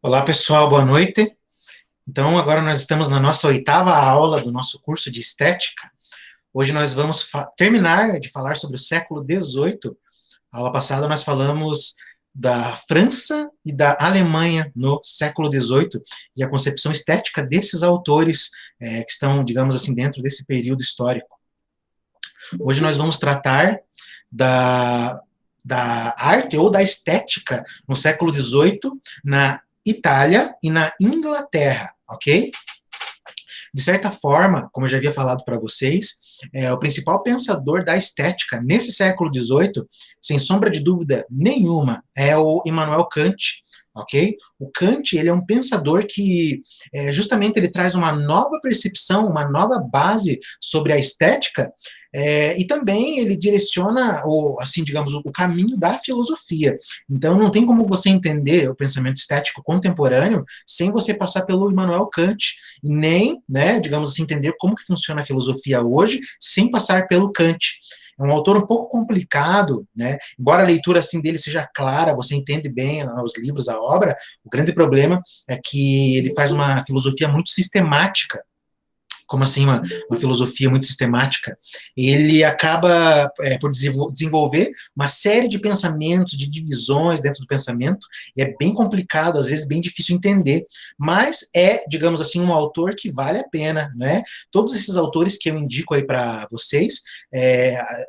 Olá, pessoal, boa noite. Então, agora nós estamos na nossa oitava aula do nosso curso de Estética. Hoje nós vamos terminar de falar sobre o século XVIII. A aula passada nós falamos da França e da Alemanha no século XVIII e a concepção estética desses autores que estão, digamos assim, dentro desse período histórico. Hoje nós vamos tratar da, da arte ou da estética no século XVIII na Itália e na Inglaterra, ok? De certa forma, como eu já havia falado para vocês, o principal pensador da estética nesse século XVIII, sem sombra de dúvida nenhuma, é o Immanuel Kant, ok? O Kant, ele é um pensador que, justamente, ele traz uma nova percepção, uma nova base sobre a estética, e também ele direciona, assim, digamos, o caminho da filosofia. Então, não tem como você entender o pensamento estético contemporâneo sem você passar pelo Immanuel Kant, nem, né, digamos assim, entender como que funciona a filosofia hoje sem passar pelo Kant. É um autor um pouco complicado, né? Embora a leitura assim dele seja clara, você entende bem os livros, a obra, o grande problema é que ele faz uma filosofia muito sistemática. Como assim uma filosofia muito sistemática? Ele acaba por desenvolver uma série de pensamentos, de divisões dentro do pensamento, e é bem complicado, às vezes bem difícil entender, mas é, digamos assim, um autor que vale a pena, né? Todos esses autores que eu indico aí para vocês,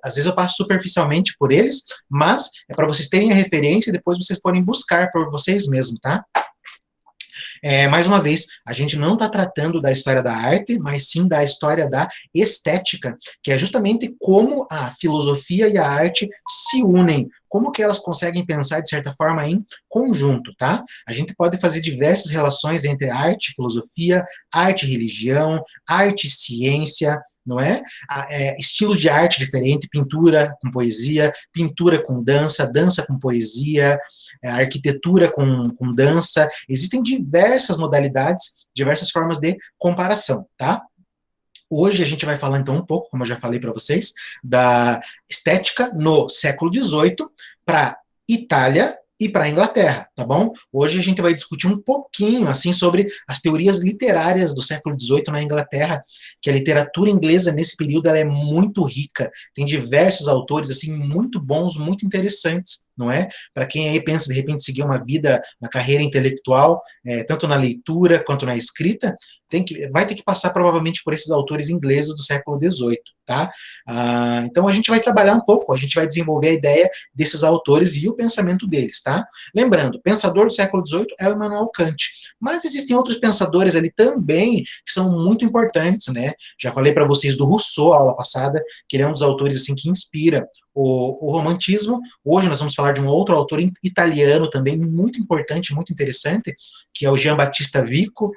às vezes eu passo superficialmente por eles, mas é para vocês terem a referência e depois vocês forem buscar por vocês mesmos, tá? Mais uma vez, a gente não está tratando da história da arte, mas sim da história da estética, que é justamente como a filosofia e a arte se unem, como que elas conseguem pensar, de certa forma, em conjunto, tá? A gente pode fazer diversas relações entre arte e filosofia, arte e religião, arte e ciência, não é? Estilos de arte diferente, pintura com poesia, pintura com dança, dança com poesia, arquitetura com dança. Existem diversas modalidades, diversas formas de comparação, tá? Hoje a gente vai falar então um pouco, como eu já falei para vocês, da estética no século XVIII para Itália e para a Inglaterra, tá bom? Hoje a gente vai discutir um pouquinho assim sobre as teorias literárias do século XVIII na Inglaterra, que a literatura inglesa nesse período ela é muito rica, tem diversos autores assim muito bons, muito interessantes, não é? Para quem aí pensa de repente seguir uma vida, uma carreira intelectual, tanto na leitura quanto na escrita, vai ter que passar provavelmente por esses autores ingleses do século XVIII, tá? Então a gente vai trabalhar um pouco, a gente vai desenvolver a ideia desses autores e o pensamento deles, tá? Lembrando, pensador do século XVIII é o Immanuel Kant, mas existem outros pensadores ali também que são muito importantes, né? Já falei para vocês do Rousseau, a aula passada, que ele é um dos autores assim que inspira o romantismo. Hoje nós vamos falar de um outro autor italiano também muito importante, muito interessante, que é o Gian Battista Vico,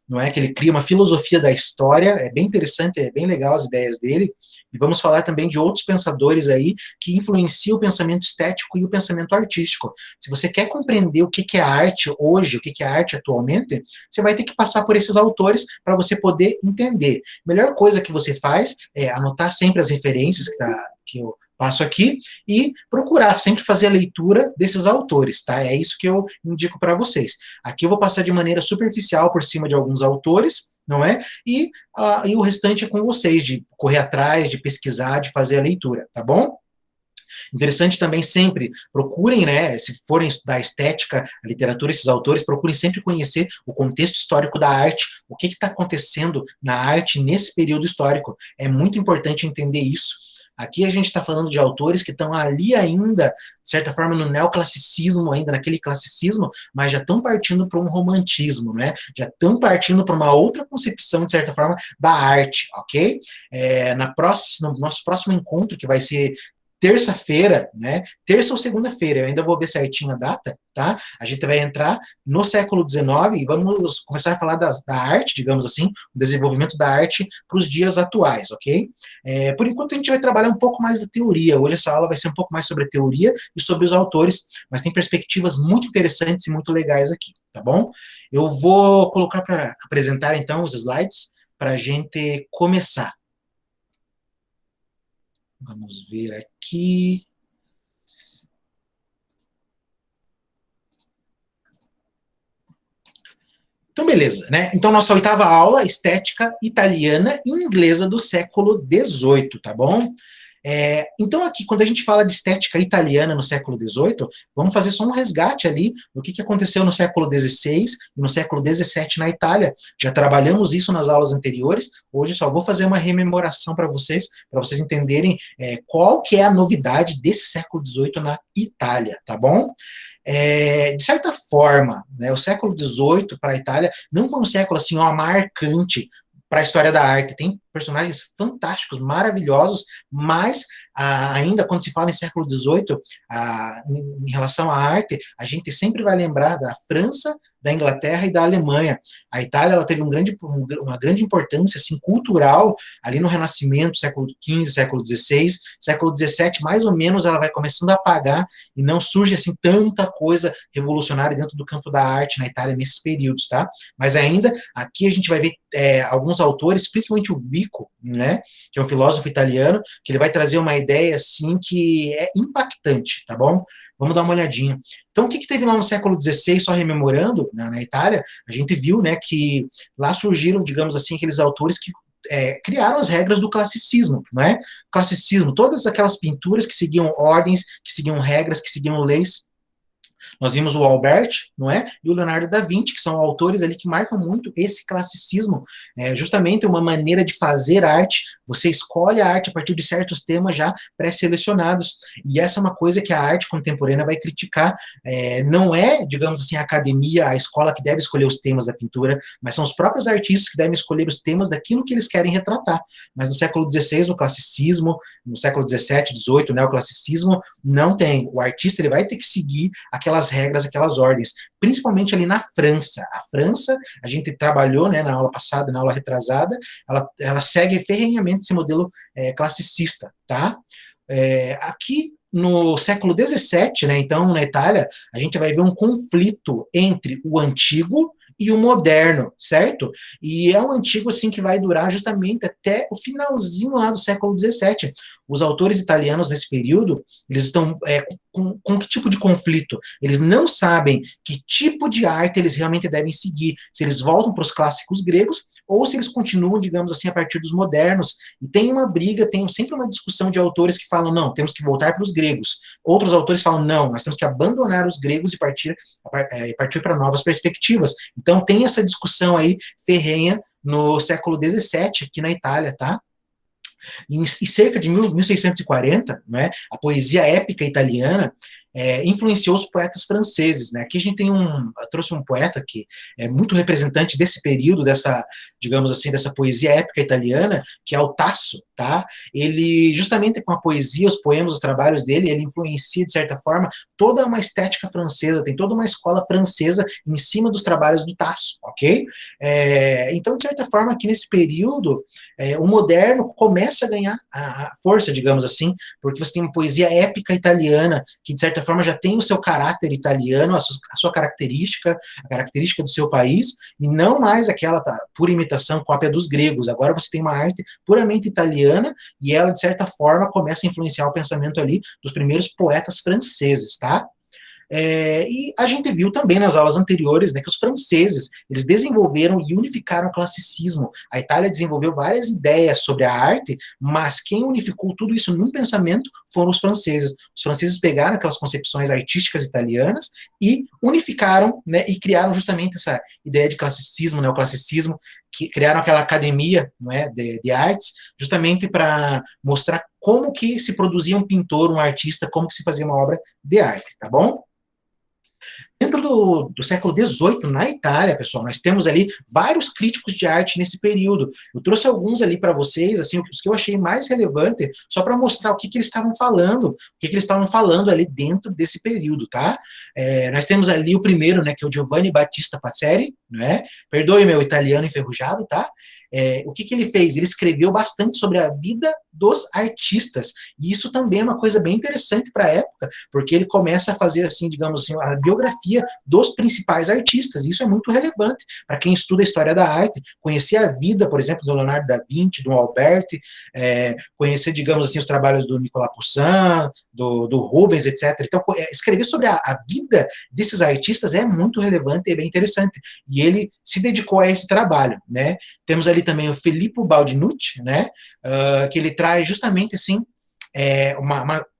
não é? Que ele cria uma filosofia da história, é bem interessante, é bem legal as ideias dele, e vamos falar também de outros pensadores aí que influenciam o pensamento estético e o pensamento artístico. Se você quer compreender o que é a arte hoje, o que é a arte atualmente, você vai ter que passar por esses autores para você poder entender. A melhor coisa que você faz é anotar sempre as referências que eu passo aqui e procurar sempre fazer a leitura desses autores, tá? É isso que eu indico para vocês. Aqui eu vou passar de maneira superficial por cima de alguns autores, não é? E o restante é com vocês, de correr atrás, de pesquisar, de fazer a leitura, tá bom? Interessante também sempre, procurem, né, se forem estudar estética, a literatura, esses autores, procurem sempre conhecer o contexto histórico da arte, o que está acontecendo na arte nesse período histórico. É muito importante entender isso. Aqui a gente está falando de autores que estão ali ainda, de certa forma, no neoclassicismo, ainda naquele classicismo, mas já estão partindo para um romantismo, né? Já estão partindo para uma outra concepção, de certa forma, da arte, ok? No nosso próximo encontro, que vai ser terça-feira, né? Terça ou segunda-feira, eu ainda vou ver certinho a data, tá? A gente vai entrar no século XIX e vamos começar a falar da arte, digamos assim, o desenvolvimento da arte para os dias atuais, ok? Por enquanto a gente vai trabalhar um pouco mais da teoria. Hoje essa aula vai ser um pouco mais sobre a teoria e sobre os autores, mas tem perspectivas muito interessantes e muito legais aqui, tá bom? Eu vou colocar para apresentar então os slides para a gente começar. Vamos ver aqui. Então, beleza, né? Então, nossa oitava aula, estética italiana e inglesa do século XVIII, tá bom? Então, aqui, quando a gente fala de estética italiana no século XVIII, vamos fazer só um resgate ali do que aconteceu no século XVI e no século XVII na Itália. Já trabalhamos isso nas aulas anteriores, hoje só vou fazer uma rememoração para vocês entenderem qual que é a novidade desse século XVIII na Itália, tá bom? De certa forma, né, o século XVIII para a Itália não foi um século assim, ó, marcante para a história da arte. Tem personagens fantásticos, maravilhosos, mas ainda quando se fala em século XVIII, em relação à arte, a gente sempre vai lembrar da França, da Inglaterra e da Alemanha. A Itália ela teve uma grande importância assim, cultural ali no Renascimento, século XV, século XVI, século XVII, mais ou menos, ela vai começando a apagar e não surge assim tanta coisa revolucionária dentro do campo da arte na Itália nesses períodos, tá? Mas ainda, aqui a gente vai ver alguns autores, principalmente o Vico, né, que é um filósofo italiano, que ele vai trazer uma ideia assim que é impactante, tá bom? Vamos dar uma olhadinha. Então, o que teve lá no século XVI, só rememorando, na Itália, a gente viu, né, que lá surgiram, digamos assim, aqueles autores que criaram as regras do classicismo, né? Classicismo, todas aquelas pinturas que seguiam ordens, que seguiam regras, que seguiam leis. Nós vimos o Albert, não é? E o Leonardo da Vinci, que são autores ali que marcam muito esse classicismo, justamente uma maneira de fazer arte. Você escolhe a arte a partir de certos temas já pré-selecionados. E essa é uma coisa que a arte contemporânea vai criticar. Não é, digamos assim, a academia, a escola que deve escolher os temas da pintura, mas são os próprios artistas que devem escolher os temas daquilo que eles querem retratar. Mas no século XVI, no classicismo, no século XVII, XVIII, né, o classicismo não tem. O artista ele vai ter que seguir aquelas regras, aquelas ordens, principalmente ali na França. A França, a gente trabalhou, né, na aula passada, na aula retrasada, ela segue ferrenhamente esse modelo classicista, tá? Aqui no século XVII, né, então, na Itália, a gente vai ver um conflito entre o antigo e o moderno, certo? E é um antigo, assim, que vai durar justamente até o finalzinho lá do século XVII. Os autores italianos nesse período, eles estão com que tipo de conflito? Eles não sabem que tipo de arte eles realmente devem seguir, se eles voltam para os clássicos gregos ou se eles continuam, digamos assim, a partir dos modernos. E tem uma briga, tem sempre uma discussão de autores que falam, não, temos que voltar para os gregos. Outros autores falam, não, nós temos que abandonar os gregos e partir para novas perspectivas. Então tem essa discussão aí ferrenha no século XVII aqui na Itália, tá? Em cerca de 1640, né, a poesia épica italiana influenciou os poetas franceses, né? Aqui a gente trouxe um poeta que é muito representante desse período, digamos assim, dessa poesia épica italiana, que é o Tasso, tá? Ele, justamente com a poesia, os poemas, os trabalhos dele, ele influencia, de certa forma, toda uma estética francesa, tem toda uma escola francesa em cima dos trabalhos do Tasso, ok? Então, de certa forma, aqui nesse período, o moderno começa a ganhar a força, digamos assim, porque você tem uma poesia épica italiana, que, de certa forma, já tem o seu caráter italiano, a sua característica, a característica do seu país, e não mais aquela pura imitação, cópia dos gregos. Agora você tem uma arte puramente italiana, e ela, de certa forma, começa a influenciar o pensamento ali dos primeiros poetas franceses, tá? E a gente viu também nas aulas anteriores, né, que os franceses, eles desenvolveram e unificaram o classicismo. A Itália desenvolveu várias ideias sobre a arte, mas quem unificou tudo isso num pensamento foram os franceses. Os franceses pegaram aquelas concepções artísticas italianas e unificaram, né, e criaram justamente essa ideia de classicismo, né, o classicismo, que criaram aquela academia, não é, de artes, justamente para mostrar como que se produzia um pintor, um artista, como que se fazia uma obra de arte, tá bom? Dentro do século XVIII, na Itália, pessoal, nós temos ali vários críticos de arte nesse período. Eu trouxe alguns ali para vocês, assim, os que eu achei mais relevante, só para mostrar o que eles estavam falando, ali dentro desse período, tá? Nós temos ali o primeiro, né, que é o Giovanni Battista Pazzeri, né? Perdoe meu italiano enferrujado, tá? O que ele fez? Ele escreveu bastante sobre a vida dos artistas, e isso também é uma coisa bem interessante para a época, porque ele começa a fazer, assim, digamos assim, a biografia biografia dos principais artistas. Isso é muito relevante para quem estuda a história da arte, conhecer a vida, por exemplo, do Leonardo da Vinci, do Alberti, conhecer, digamos assim, os trabalhos do Nicolas Poussin, do Rubens, etc. Então, escrever sobre a vida desses artistas é muito relevante e bem interessante. E ele se dedicou a esse trabalho, né? Temos ali também o Filippo Baldinucci, né? Que ele traz justamente, assim,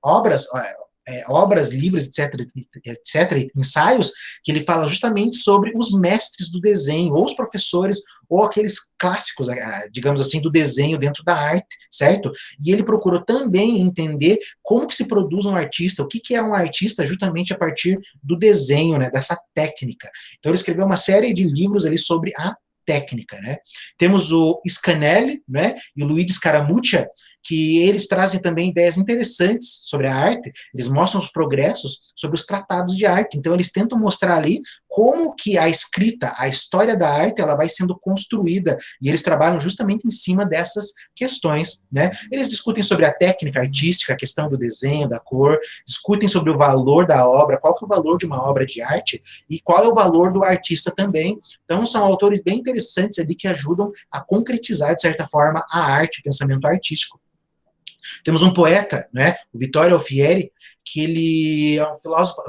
obras, livros, etc., ensaios, que ele fala justamente sobre os mestres do desenho, ou os professores, ou aqueles clássicos, digamos assim, do desenho dentro da arte, certo? E ele procurou também entender como que se produz um artista, o que é um artista justamente a partir do desenho, né, dessa técnica. Então ele escreveu uma série de livros ali sobre a técnica, né? Temos o Scanelli, né, e o Luigi Scaramuccia, que eles trazem também ideias interessantes sobre a arte, eles mostram os progressos sobre os tratados de arte, então eles tentam mostrar ali como que a escrita, a história da arte, ela vai sendo construída, e eles trabalham justamente em cima dessas questões, né? Eles discutem sobre a técnica artística, a questão do desenho, da cor, discutem sobre o valor da obra, qual que é o valor de uma obra de arte, e qual é o valor do artista também. Então são autores bem interessantes ali que ajudam a concretizar, de certa forma, a arte, o pensamento artístico. Temos um poeta, né, o Vittorio Alfieri, que ele é um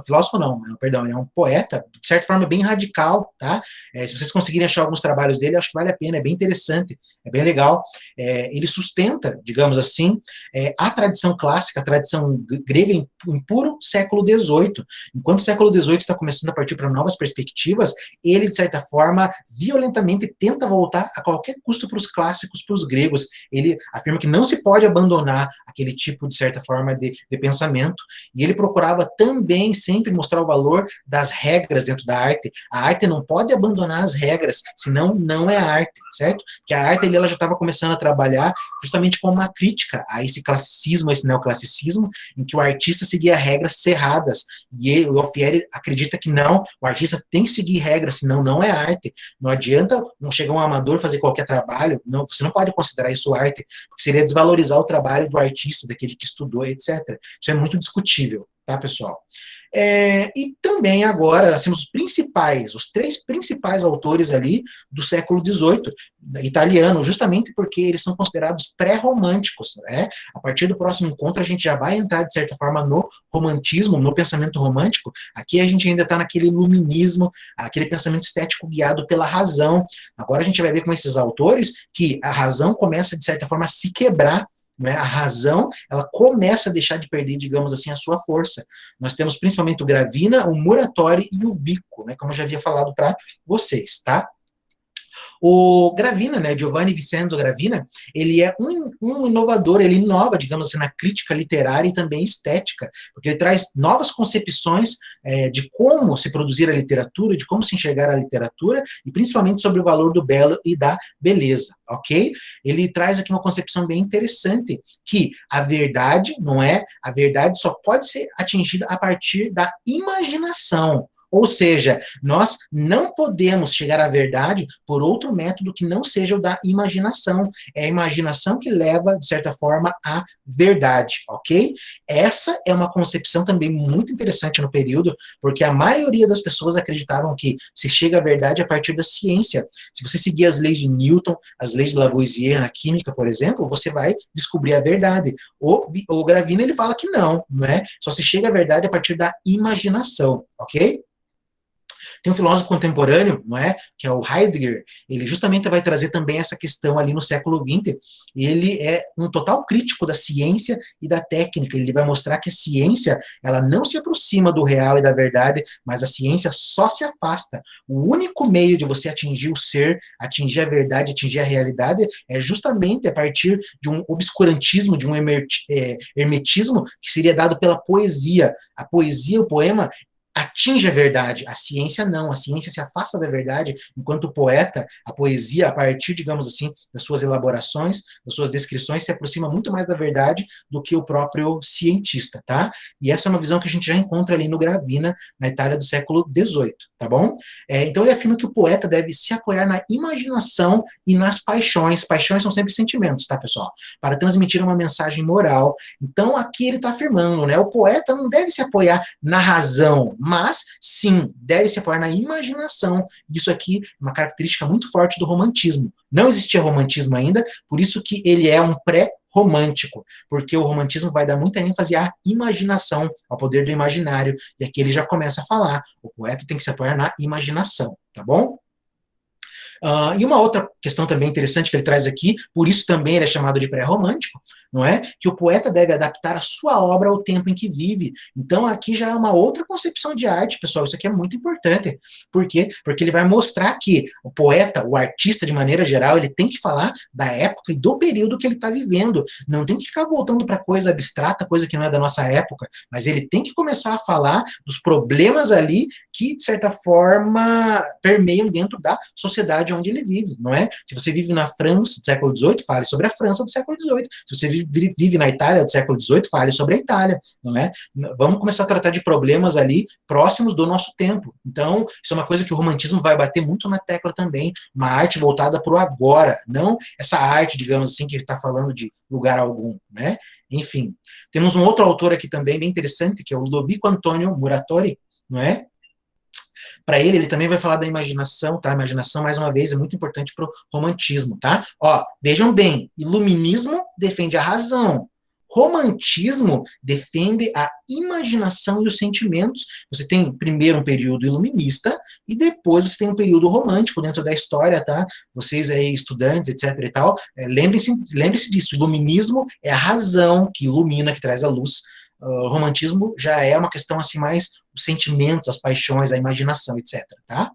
filósofo não, perdão, ele é um poeta, de certa forma, bem radical, tá? Se vocês conseguirem achar alguns trabalhos dele, acho que vale a pena, é bem interessante, é bem legal. Ele sustenta, digamos assim, a tradição clássica, a tradição grega em puro século XVIII. Enquanto o século XVIII está começando a partir para novas perspectivas, ele, de certa forma, violentamente tenta voltar a qualquer custo para os clássicos, para os gregos. Ele afirma que não se pode abandonar aquele tipo, de certa forma, de pensamento. E ele procurava também sempre mostrar o valor das regras dentro da arte. A arte não pode abandonar as regras, senão não é arte, certo? Porque a arte ela já estava começando a trabalhar justamente com uma crítica a esse classicismo, a esse neoclassicismo, em que o artista seguia regras cerradas. E o Alfieri acredita que não, o artista tem que seguir regras, senão não é arte. Não adianta não chegar um amador fazer qualquer trabalho, não, você não pode considerar isso arte, porque seria desvalorizar o trabalho do artista, daquele que estudou, etc. Isso é muito discutível, tá, pessoal? E também agora nós temos os três principais autores ali do século XVIII, italiano, justamente porque eles são considerados pré-românticos, né? A partir do próximo encontro a gente já vai entrar, de certa forma, no romantismo, no pensamento romântico. Aqui a gente ainda está naquele iluminismo, aquele pensamento estético guiado pela razão. Agora a gente vai ver com esses autores que a razão começa, de certa forma, a se quebrar, né? A razão, ela começa a deixar de perder, digamos assim, a sua força. Nós temos principalmente o Gravina, o Muratori e o Vico, né? Como eu já havia falado para vocês, tá? O Gravina, né, Giovanni Vincenzo Gravina, ele é um inovador, ele inova, digamos assim, na crítica literária e também estética, porque ele traz novas concepções de como se produzir a literatura, de como se enxergar a literatura, e principalmente sobre o valor do belo e da beleza, ok? Ele traz aqui uma concepção bem interessante, que a verdade, não é? A verdade só pode ser atingida a partir da imaginação. Ou seja, nós não podemos chegar à verdade por outro método que não seja o da imaginação. É a imaginação que leva, de certa forma, à verdade, ok? Essa é uma concepção também muito interessante no período, porque a maioria das pessoas acreditavam que se chega à verdade a partir da ciência. Se você seguir as leis de Newton, as leis de Lavoisier na química, por exemplo, você vai descobrir a verdade. O Gravina, ele fala que não é? Só se chega à verdade a partir da imaginação, ok? Tem um filósofo contemporâneo, não é, que é o Heidegger, ele justamente vai trazer também essa questão ali no século XX, ele é um total crítico da ciência e da técnica, ele vai mostrar que a ciência, ela não se aproxima do real e da verdade, mas a ciência só se afasta. O único meio de você atingir o ser, atingir a verdade, atingir a realidade, é justamente a partir de um obscurantismo, de um hermetismo, que seria dado pela poesia. A poesia, o poema, atinge a verdade, a ciência não, a ciência se afasta da verdade, enquanto o poeta, a poesia, a partir, digamos assim, das suas elaborações, das suas descrições, se aproxima muito mais da verdade do que o próprio cientista, tá? E essa é uma visão que a gente já encontra ali no Gravina, na Itália do século XVIII, tá bom? Então ele afirma que o poeta deve se apoiar na imaginação e nas paixões. Paixões são sempre sentimentos, tá, pessoal? Para transmitir uma mensagem moral. Então aqui ele está afirmando, né? O poeta não deve se apoiar na razão, mas, sim, deve se apoiar na imaginação. Isso aqui é uma característica muito forte do romantismo. Não existia romantismo ainda, por isso que ele é um pré-romântico, porque o romantismo vai dar muita ênfase à imaginação, ao poder do imaginário, e aqui ele já começa a falar, o poeta tem que se apoiar na imaginação, tá bom? E uma outra questão também interessante que ele traz aqui, por isso também ele é chamado de pré-romântico, não é? Que o poeta deve adaptar a sua obra ao tempo em que vive. Então aqui já é uma outra concepção de arte, pessoal, isso aqui é muito importante. Por quê? Porque ele vai mostrar que o poeta, o artista de maneira geral, ele tem que falar da época e do período que ele está vivendo. Não tem que ficar voltando para coisa abstrata, coisa que não é da nossa época, mas ele tem que começar a falar dos problemas ali que, de certa forma, permeiam dentro da sociedade onde ele vive, não é? Se você vive na França do século XVIII, fale sobre a França do século XVIII. Se você vive na Itália do século XVIII, fale sobre a Itália, não é? Vamos começar a tratar de problemas ali próximos do nosso tempo. Então, isso é uma coisa que o romantismo vai bater muito na tecla também, uma arte voltada para o agora, não essa arte, digamos assim, que está falando de lugar algum, né? Enfim, temos um outro autor aqui também bem interessante, que é o Ludovico Antonio Muratori, não é? Para ele também vai falar da imaginação, tá? A imaginação, mais uma vez, é muito importante para o romantismo, tá? Ó, vejam bem, iluminismo defende a razão, romantismo defende a imaginação e os sentimentos. Você tem primeiro um período iluminista e depois você tem um período romântico dentro da história, tá? Vocês aí, estudantes, etc e tal, lembre-se disso, iluminismo é a razão que ilumina, que traz a luz. O romantismo já é uma questão assim mais os sentimentos, as paixões, a imaginação, etc. Tá?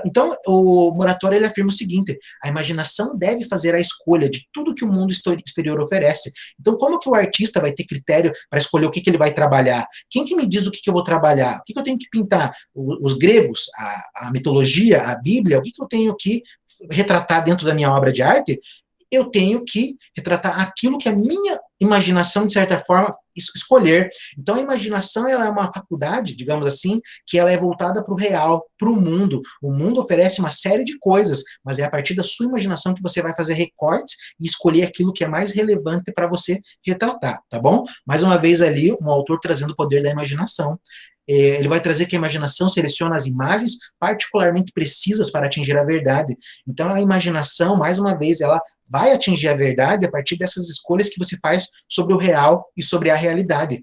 Então, o Muratori ele afirma o seguinte: a imaginação deve fazer a escolha de tudo que o mundo exterior oferece. Então, como que o artista vai ter critério para escolher o que ele vai trabalhar? Quem que me diz o que eu vou trabalhar? O que eu tenho que pintar? Os gregos, a mitologia, a Bíblia? O que eu tenho que retratar dentro da minha obra de arte? Eu tenho que retratar aquilo que a minha imaginação, de certa forma, escolher. Então, a imaginação ela é uma faculdade, digamos assim, que ela é voltada para o real, para o mundo. O mundo oferece uma série de coisas, mas é a partir da sua imaginação que você vai fazer recortes e escolher aquilo que é mais relevante para você retratar, tá bom? Mais uma vez ali, um autor trazendo o poder da imaginação. Ele vai trazer que a imaginação seleciona as imagens particularmente precisas para atingir a verdade. Então, a imaginação, mais uma vez, ela vai atingir a verdade a partir dessas escolhas que você faz sobre o real e sobre a realidade.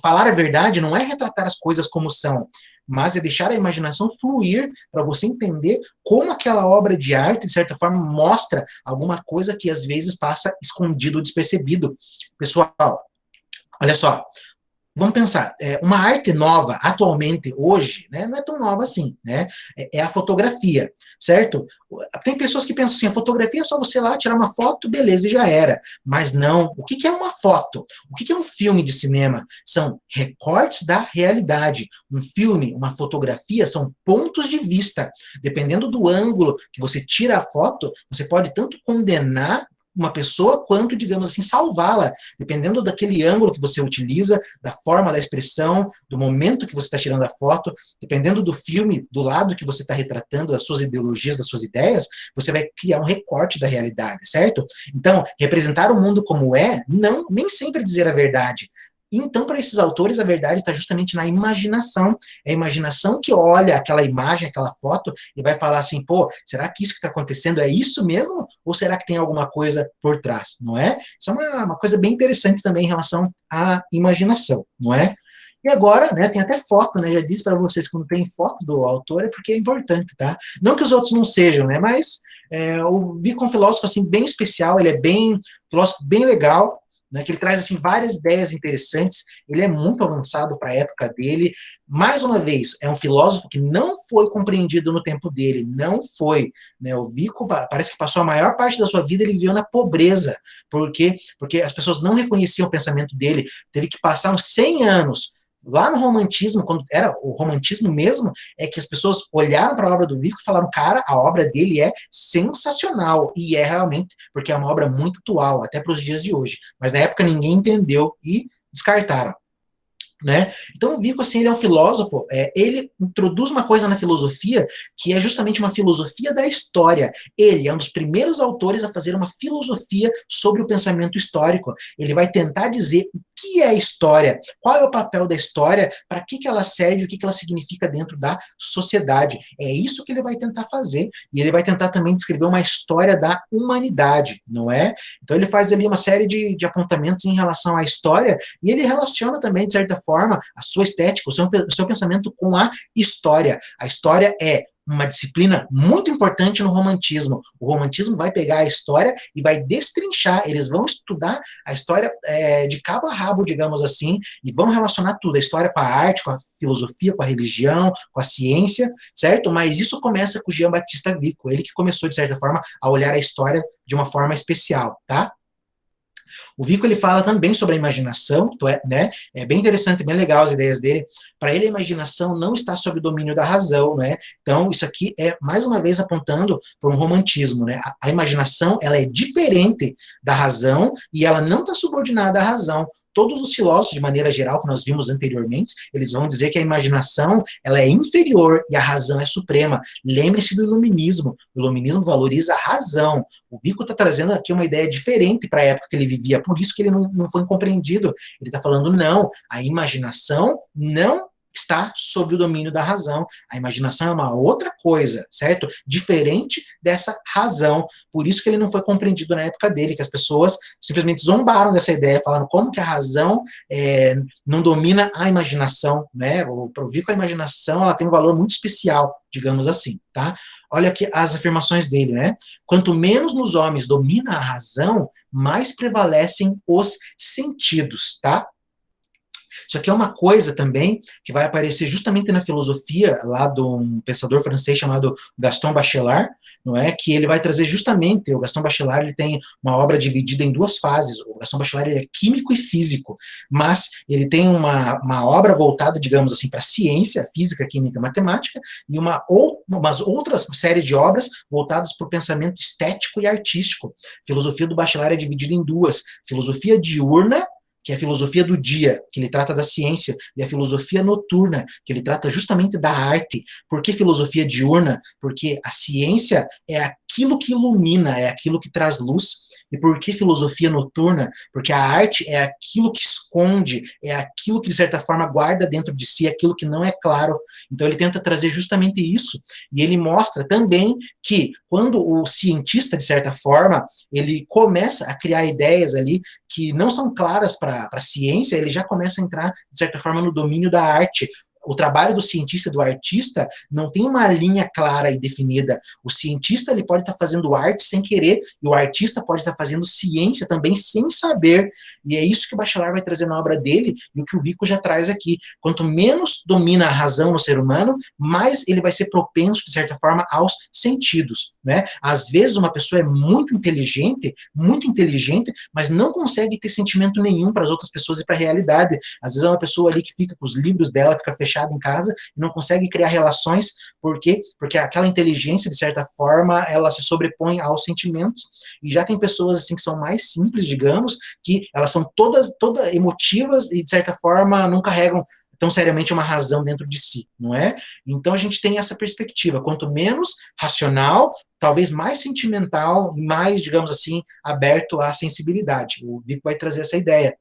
Falar a verdade não é retratar as coisas como são, mas é deixar a imaginação fluir para você entender como aquela obra de arte, de certa forma, mostra alguma coisa que às vezes passa escondido, despercebido. Pessoal, olha só, vamos pensar, uma arte nova, atualmente, hoje, né, não é tão nova assim, né, é a fotografia, certo? Tem pessoas que pensam assim, a fotografia é só você ir lá, tirar uma foto, beleza, e já era. Mas não, o que é uma foto? O que é um filme de cinema? São recortes da realidade. Um filme, uma fotografia, são pontos de vista. Dependendo do ângulo que você tira a foto, você pode tanto condenar uma pessoa, quanto, digamos assim, salvá-la, dependendo daquele ângulo que você utiliza, da forma da expressão, do momento que você está tirando a foto, dependendo do filme, do lado que você está retratando, das suas ideologias, das suas ideias, você vai criar um recorte da realidade, certo? Então, representar o mundo como é, não, nem sempre dizer a verdade. Então, para esses autores, a verdade está justamente na imaginação. É a imaginação que olha aquela imagem, aquela foto, e vai falar assim, pô, será que isso que está acontecendo é isso mesmo? Ou será que tem alguma coisa por trás, não é? Isso é uma coisa bem interessante também em relação à imaginação, não é? E agora, né, tem até foto, né? Já disse para vocês que quando tem foto do autor é porque é importante, tá? Não que os outros não sejam, né? Mas eu vi com um filósofo assim bem especial, ele é bem filósofo bem legal, né, que ele traz assim várias ideias interessantes. Ele é muito avançado para a época dele. Mais uma vez, é um filósofo que não foi compreendido no tempo dele, não foi, né? O Vico parece que passou a maior parte da sua vida ele viveu na pobreza, porque as pessoas não reconheciam o pensamento dele. Teve que passar uns 100 anos lá no romantismo, quando era o romantismo mesmo, é que as pessoas olharam para a obra do Vico e falaram, cara, a obra dele é sensacional, e é realmente, porque é uma obra muito atual, até para os dias de hoje, mas na época ninguém entendeu e descartaram. Né? Então o Vico, assim, ele é um filósofo, ele introduz uma coisa na filosofia que é justamente uma filosofia da história. Ele é um dos primeiros autores a fazer uma filosofia sobre o pensamento histórico. Ele vai tentar dizer o que é a história, qual é o papel da história, para que ela serve, o que ela significa dentro da sociedade. É isso que ele vai tentar fazer, e ele vai tentar também descrever uma história da humanidade, não é? Então ele faz ali uma série de apontamentos em relação à história, e ele relaciona também, de certa forma, a sua estética, o seu pensamento com a história. A história é uma disciplina muito importante no romantismo. O romantismo vai pegar a história e vai destrinchar, eles vão estudar a história de cabo a rabo, digamos assim, e vão relacionar tudo, a história com a arte, com a filosofia, com a religião, com a ciência, certo? Mas isso começa com o Jean Baptista Vico, ele que começou, de certa forma, a olhar a história de uma forma especial, tá? O Vico ele fala também sobre a imaginação, né? É bem interessante, bem legal as ideias dele. Para ele, a imaginação não está sob o domínio da razão, né? Então, isso aqui é mais uma vez apontando para um romantismo, né? A imaginação ela é diferente da razão e ela não está subordinada à razão. Todos os filósofos, de maneira geral, que nós vimos anteriormente, eles vão dizer que a imaginação ela é inferior e a razão é suprema. Lembre-se do iluminismo. O iluminismo valoriza a razão. O Vico está trazendo aqui uma ideia diferente para a época que ele vivia, por isso que ele não foi compreendido. Ele está falando, não, a imaginação não está sob o domínio da razão. A imaginação é uma outra coisa, certo? Diferente dessa razão. Por isso que ele não foi compreendido na época dele, que as pessoas simplesmente zombaram dessa ideia, falando como que a razão não domina a imaginação, né? Para o Vico, a imaginação ela tem um valor muito especial, digamos assim, tá? Olha aqui as afirmações dele, né? Quanto menos nos homens domina a razão, mais prevalecem os sentidos, tá? Isso aqui é uma coisa também que vai aparecer justamente na filosofia lá de um pensador francês chamado Gaston Bachelard, não é? Que ele vai trazer justamente, o Gaston Bachelard ele tem uma obra dividida em duas fases. O Gaston Bachelard ele é químico e físico, mas ele tem uma obra voltada, digamos assim, para ciência, física, química, matemática, e umas outras séries de obras voltadas para o pensamento estético e artístico. A filosofia do Bachelard é dividida em duas: filosofia diurna, que é a filosofia do dia, que ele trata da ciência, e a filosofia noturna, que ele trata justamente da arte. Por que filosofia diurna? Porque a ciência é aquilo que ilumina, é aquilo que traz luz. E por que filosofia noturna? Porque a arte é aquilo que esconde, é aquilo que, de certa forma, guarda dentro de si aquilo que não é claro. Então ele tenta trazer justamente isso. E ele mostra também que quando o cientista, de certa forma, ele começa a criar ideias ali que não são claras para a ciência, ele já começa a entrar, de certa forma, no domínio da arte. O trabalho do cientista e do artista não tem uma linha clara e definida. O cientista ele pode estar fazendo arte sem querer, e o artista pode estar fazendo ciência também sem saber. E é isso que o Bachelard vai trazer na obra dele, e o que o Vico já traz aqui. Quanto menos domina a razão no ser humano, mais ele vai ser propenso, de certa forma, aos sentidos, né? Às vezes uma pessoa é muito inteligente, mas não consegue ter sentimento nenhum para as outras pessoas e para a realidade. Às vezes é uma pessoa ali que fica com os livros dela, fica fechada em casa e não consegue criar relações. Por quê? Porque aquela inteligência, de certa forma, ela se sobrepõe aos sentimentos. E já tem pessoas assim que são mais simples, digamos, que elas são todas emotivas e, de certa forma, não carregam tão seriamente uma razão dentro de si, não é? Então a gente tem essa perspectiva, quanto menos racional, talvez mais sentimental, mais, digamos assim, aberto à sensibilidade. O Vico vai trazer essa ideia.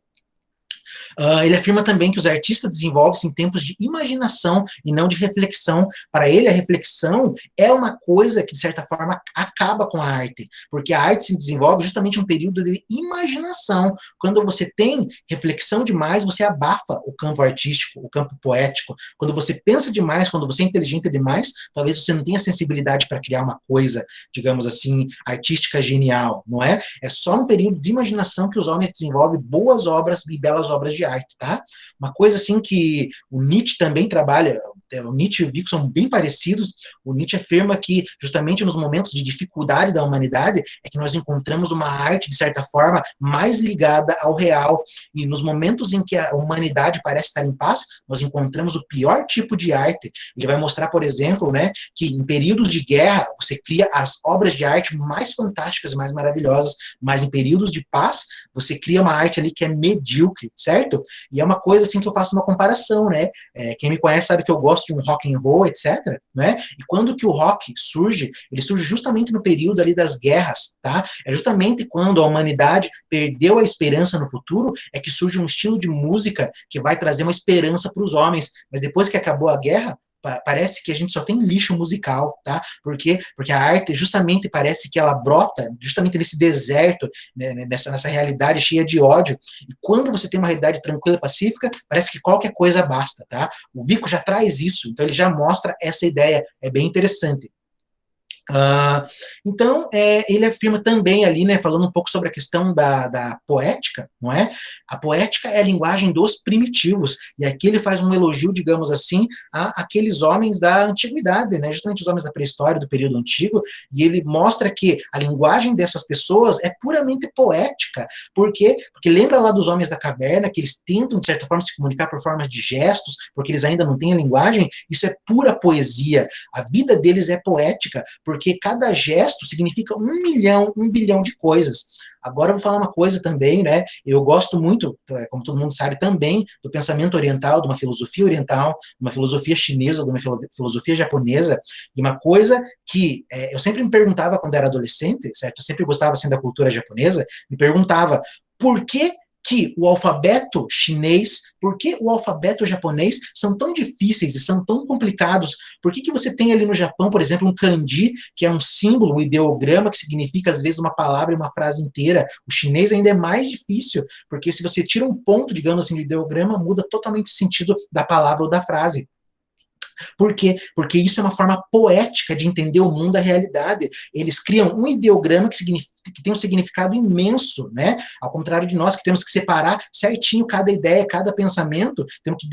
Ele afirma também que os artistas desenvolvem-se em tempos de imaginação e não de reflexão. Para ele, a reflexão é uma coisa que, de certa forma, acaba com a arte, porque a arte se desenvolve justamente em um período de imaginação. Quando você tem reflexão demais, você abafa o campo artístico, o campo poético. Quando você pensa demais, quando você é inteligente demais, talvez você não tenha sensibilidade para criar uma coisa, digamos assim, artística genial, não é? É só um período de imaginação que os homens desenvolvem boas obras e belas obras de arte, tá? Uma coisa assim que o Nietzsche também trabalha, o Nietzsche e o Vico são bem parecidos. O Nietzsche afirma que justamente nos momentos de dificuldade da humanidade é que nós encontramos uma arte, de certa forma, mais ligada ao real, e nos momentos em que a humanidade parece estar em paz, nós encontramos o pior tipo de arte. Ele vai mostrar, por exemplo, né, que em períodos de guerra você cria as obras de arte mais fantásticas, mais maravilhosas, mas em períodos de paz você cria uma arte ali que é medíocre, certo? certo? E é uma coisa assim que eu faço uma comparação, né? Quem me conhece sabe que eu gosto de um rock and roll, etc, né? E quando que o rock surge, ele surge justamente no período ali das guerras, tá? É justamente quando a humanidade perdeu a esperança no futuro, é que surge um estilo de música que vai trazer uma esperança para os homens. Mas depois que acabou a guerra, parece que a gente só tem lixo musical, tá? Por quê? Porque a arte justamente parece que ela brota justamente nesse deserto, né, nessa realidade cheia de ódio. E quando você tem uma realidade tranquila e pacífica, parece que qualquer coisa basta, tá? O Vico já traz isso, então ele já mostra essa ideia, é bem interessante. Então, ele afirma também ali, né, falando um pouco sobre a questão da poética, não é? A poética é a linguagem dos primitivos, e aqui ele faz um elogio, digamos assim, a aqueles homens da antiguidade, né, justamente os homens da pré-história, do período antigo, e ele mostra que a linguagem dessas pessoas é puramente poética. Por quê? Porque lembra lá dos homens da caverna, que eles tentam, de certa forma, se comunicar por formas de gestos, porque eles ainda não têm a linguagem, isso é pura poesia. A vida deles é poética, porque cada gesto significa 1 milhão, 1 bilhão de coisas. Agora eu vou falar uma coisa também, né? Eu gosto muito, como todo mundo sabe, também do pensamento oriental, de uma filosofia oriental, de uma filosofia chinesa, de uma filosofia japonesa, e uma coisa que eu sempre me perguntava quando era adolescente, certo? Eu sempre gostava assim da cultura japonesa, me perguntava por que o alfabeto chinês, por que o alfabeto japonês são tão difíceis e são tão complicados? Por que você tem ali no Japão, por exemplo, um kanji, que é um símbolo, um ideograma, que significa, às vezes, uma palavra e uma frase inteira? O chinês ainda é mais difícil, porque se você tira um ponto, digamos assim, do ideograma, muda totalmente o sentido da palavra ou da frase. Por quê? Porque isso é uma forma poética de entender o mundo, a realidade. Eles criam um ideograma que tem um significado imenso, né? Ao contrário de nós, que temos que separar certinho cada ideia, cada pensamento, temos que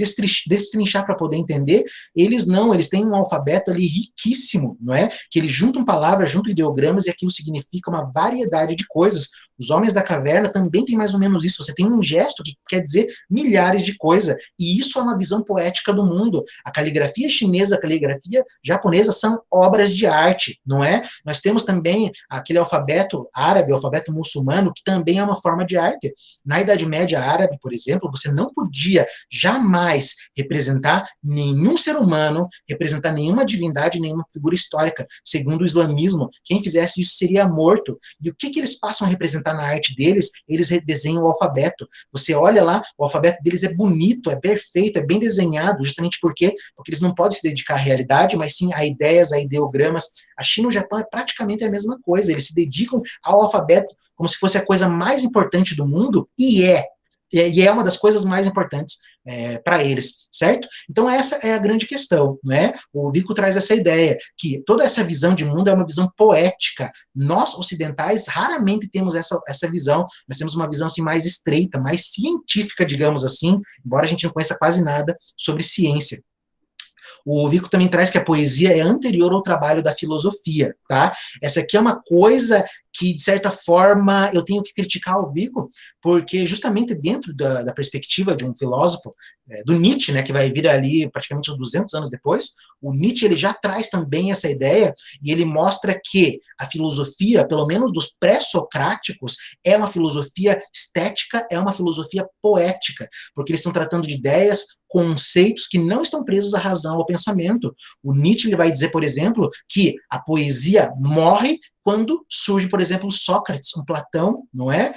destrinchar para poder entender. Eles não, eles têm um alfabeto ali riquíssimo, não é? Que eles juntam palavras, juntam ideogramas e aquilo significa uma variedade de coisas. Os homens da caverna também têm mais ou menos isso. Você tem um gesto que quer dizer milhares de coisas. E isso é uma visão poética do mundo. A caligrafia chinesa, a caligrafia japonesa são obras de arte, não é? Nós temos também aquele alfabeto árabe, o alfabeto muçulmano, que também é uma forma de arte. Na Idade Média árabe, por exemplo, você não podia jamais representar nenhum ser humano, representar nenhuma divindade, nenhuma figura histórica. Segundo o islamismo, quem fizesse isso seria morto. E o que eles passam a representar na arte deles? Eles redesenham o alfabeto. Você olha lá, o alfabeto deles é bonito, é perfeito, é bem desenhado, justamente porque eles não podem se dedicar à realidade, mas sim a ideias, a ideogramas. A China e o Japão é praticamente a mesma coisa, eles se dedicam ao alfabeto como se fosse a coisa mais importante do mundo, e é uma das coisas mais importantes para eles, certo? Então essa é a grande questão, né? O Vico traz essa ideia, que toda essa visão de mundo é uma visão poética. Nós, ocidentais, raramente temos essa visão, nós temos uma visão assim, mais estreita, mais científica, digamos assim, embora a gente não conheça quase nada sobre ciência. O Vico também traz que a poesia é anterior ao trabalho da filosofia, tá? Essa aqui é uma coisa que, de certa forma, eu tenho que criticar o Vico, porque justamente dentro da perspectiva de um filósofo, do Nietzsche, né, que vai vir ali praticamente uns 200 anos depois, o Nietzsche ele já traz também essa ideia, e ele mostra que a filosofia, pelo menos dos pré-socráticos, é uma filosofia estética, é uma filosofia poética, porque eles estão tratando de ideias, conceitos que não estão presos à razão, ao pensamento. O Nietzsche ele vai dizer, por exemplo, que a poesia morre quando surge, por exemplo, Sócrates, um Platão, não é?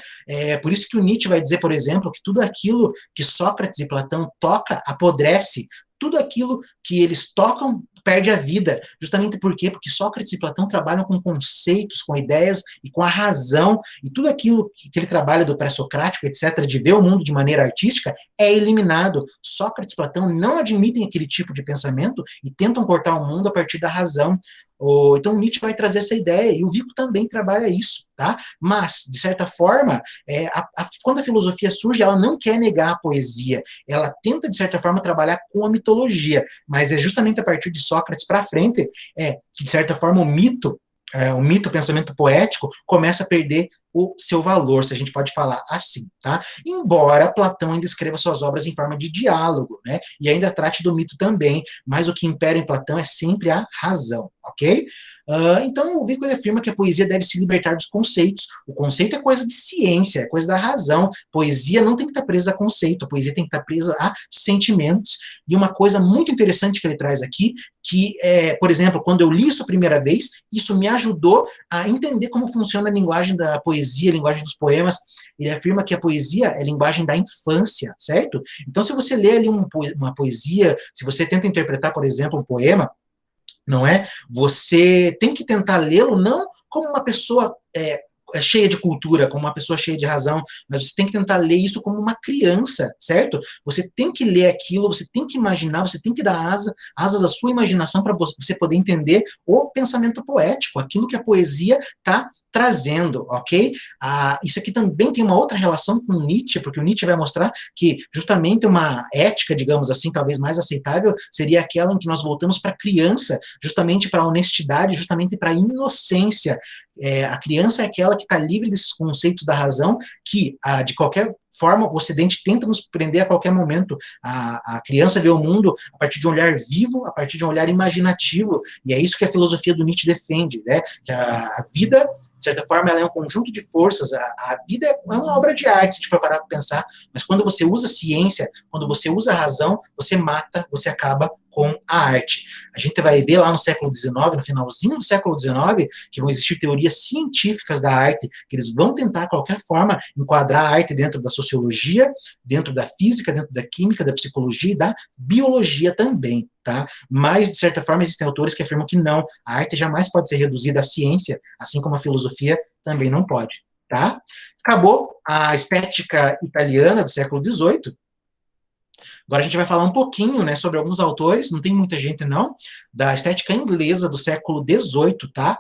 Por isso que o Nietzsche vai dizer, por exemplo, que tudo aquilo que Sócrates e Platão toca apodrece, tudo aquilo que eles tocam perde a vida. Justamente por quê? Porque Sócrates e Platão trabalham com conceitos, com ideias e com a razão, e tudo aquilo que ele trabalha do pré-socrático, etc., de ver o mundo de maneira artística, é eliminado. Sócrates e Platão não admitem aquele tipo de pensamento e tentam cortar o mundo a partir da razão. Então Nietzsche vai trazer essa ideia, e o Vico também trabalha isso, tá? Mas, de certa forma, quando a filosofia surge, ela não quer negar a poesia, ela tenta, de certa forma, trabalhar com a mitologia, mas é justamente a partir de Sócrates para frente que, de certa forma, o mito, o pensamento poético, começa a perder o seu valor, se a gente pode falar assim, tá? Embora Platão ainda escreva suas obras em forma de diálogo, né? E ainda trate do mito também, mas o que impera em Platão é sempre a razão, ok? Então, o Vico ele afirma que a poesia deve se libertar dos conceitos. O conceito é coisa de ciência, é coisa da razão. Poesia não tem que estar presa a conceito, a poesia tem que estar presa a sentimentos. E uma coisa muito interessante que ele traz aqui, que, por exemplo, quando eu li isso a primeira vez, isso me ajudou a entender como funciona a linguagem da poesia, a linguagem dos poemas. Ele afirma que a poesia é a linguagem da infância, certo? Então, se você lê ali uma poesia, se você tenta interpretar, por exemplo, um poema, não é? Você tem que tentar lê-lo não como uma pessoa cheia de cultura, como uma pessoa cheia de razão, mas você tem que tentar ler isso como uma criança, certo? Você tem que ler aquilo, você tem que imaginar, você tem que dar asas à sua imaginação para você poder entender o pensamento poético, aquilo que a poesia está trazendo, ok? Isso aqui também tem uma outra relação com Nietzsche, porque o Nietzsche vai mostrar que justamente uma ética, digamos assim, talvez mais aceitável, seria aquela em que nós voltamos para a criança, justamente para a honestidade, justamente para a inocência. A criança é aquela que está livre desses conceitos da razão, que de qualquer forma o Ocidente tenta nos prender a qualquer momento. A criança vê o mundo a partir de um olhar vivo, a partir de um olhar imaginativo, e é isso que a filosofia do Nietzsche defende, né? Que a vida, de certa forma, ela é um conjunto de forças, a vida é uma obra de arte, se a gente for parar para pensar, mas quando você usa ciência, quando você usa a razão, você mata, você acaba com a arte. A gente vai ver lá no século XIX, no finalzinho do século XIX, que vão existir teorias científicas da arte, que eles vão tentar, de qualquer forma, enquadrar a arte dentro da sociologia, dentro da física, dentro da química, da psicologia e da biologia também, tá? Mas, de certa forma, existem autores que afirmam que não, a arte jamais pode ser reduzida à ciência, assim como a filosofia também não pode, tá? Acabou a estética italiana do século XVIII. Agora a gente vai falar um pouquinho, né, sobre alguns autores, não tem muita gente não, da estética inglesa do século XVIII, tá?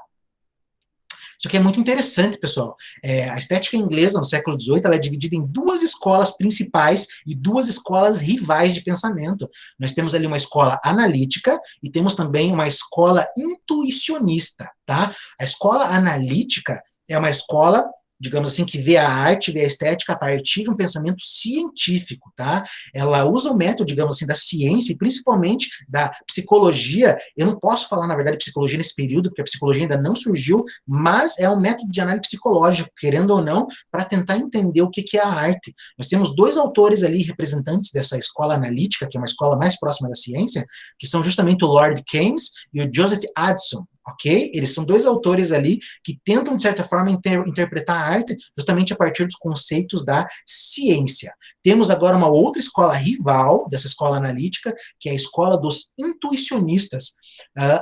Isso aqui é muito interessante, pessoal. A estética inglesa no século XVIII ela é dividida em duas escolas principais e duas escolas rivais de pensamento. Nós temos ali uma escola analítica e temos também uma escola intuicionista, tá? A escola analítica é uma escola, digamos assim, que vê a arte, vê a estética a partir de um pensamento científico, tá? Ela usa o método, digamos assim, da ciência e principalmente da psicologia. Eu não posso falar, na verdade, psicologia nesse período, porque a psicologia ainda não surgiu, mas é um método de análise psicológica, querendo ou não, para tentar entender o que é a arte. Nós temos dois autores ali, representantes dessa escola analítica, que é uma escola mais próxima da ciência, que são justamente o Lord Keynes e o Joseph Addison, ok? Eles são dois autores ali que tentam, de certa forma, interpretar a arte justamente a partir dos conceitos da ciência. Temos agora uma outra escola rival dessa escola analítica, que é a escola dos intuicionistas.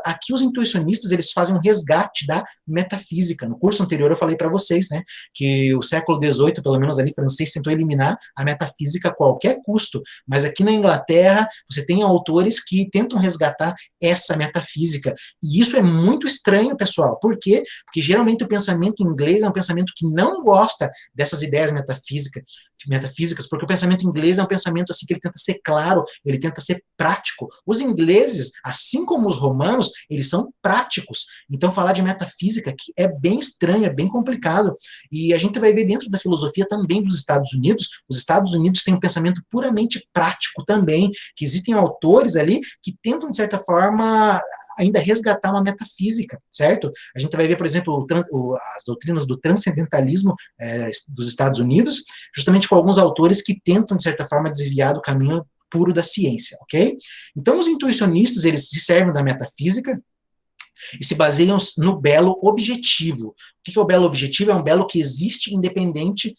Aqui os intuicionistas, eles fazem um resgate da metafísica. No curso anterior eu falei para vocês, né, que o século XVIII, pelo menos ali, francês tentou eliminar a metafísica a qualquer custo, mas aqui na Inglaterra você tem autores que tentam resgatar essa metafísica, e isso é muito estranho, pessoal. Por quê? Porque geralmente o pensamento inglês é um pensamento que não gosta dessas ideias metafísicas, porque o pensamento inglês é um pensamento assim que ele tenta ser claro, ele tenta ser prático. Os ingleses, assim como os romanos, eles são práticos. Então falar de metafísica aqui é bem estranho, é bem complicado. E a gente vai ver dentro da filosofia também dos Estados Unidos, os Estados Unidos têm um pensamento puramente prático também, que existem autores ali que tentam, de certa forma, ainda resgatar uma metafísica, certo? A gente vai ver, por exemplo, as doutrinas do transcendentalismo dos Estados Unidos, justamente com alguns autores que tentam, de certa forma, desviar do caminho puro da ciência, ok? Então, os intuicionistas, eles se servem da metafísica e se baseiam no belo objetivo. O que é o belo objetivo? É um belo que existe independente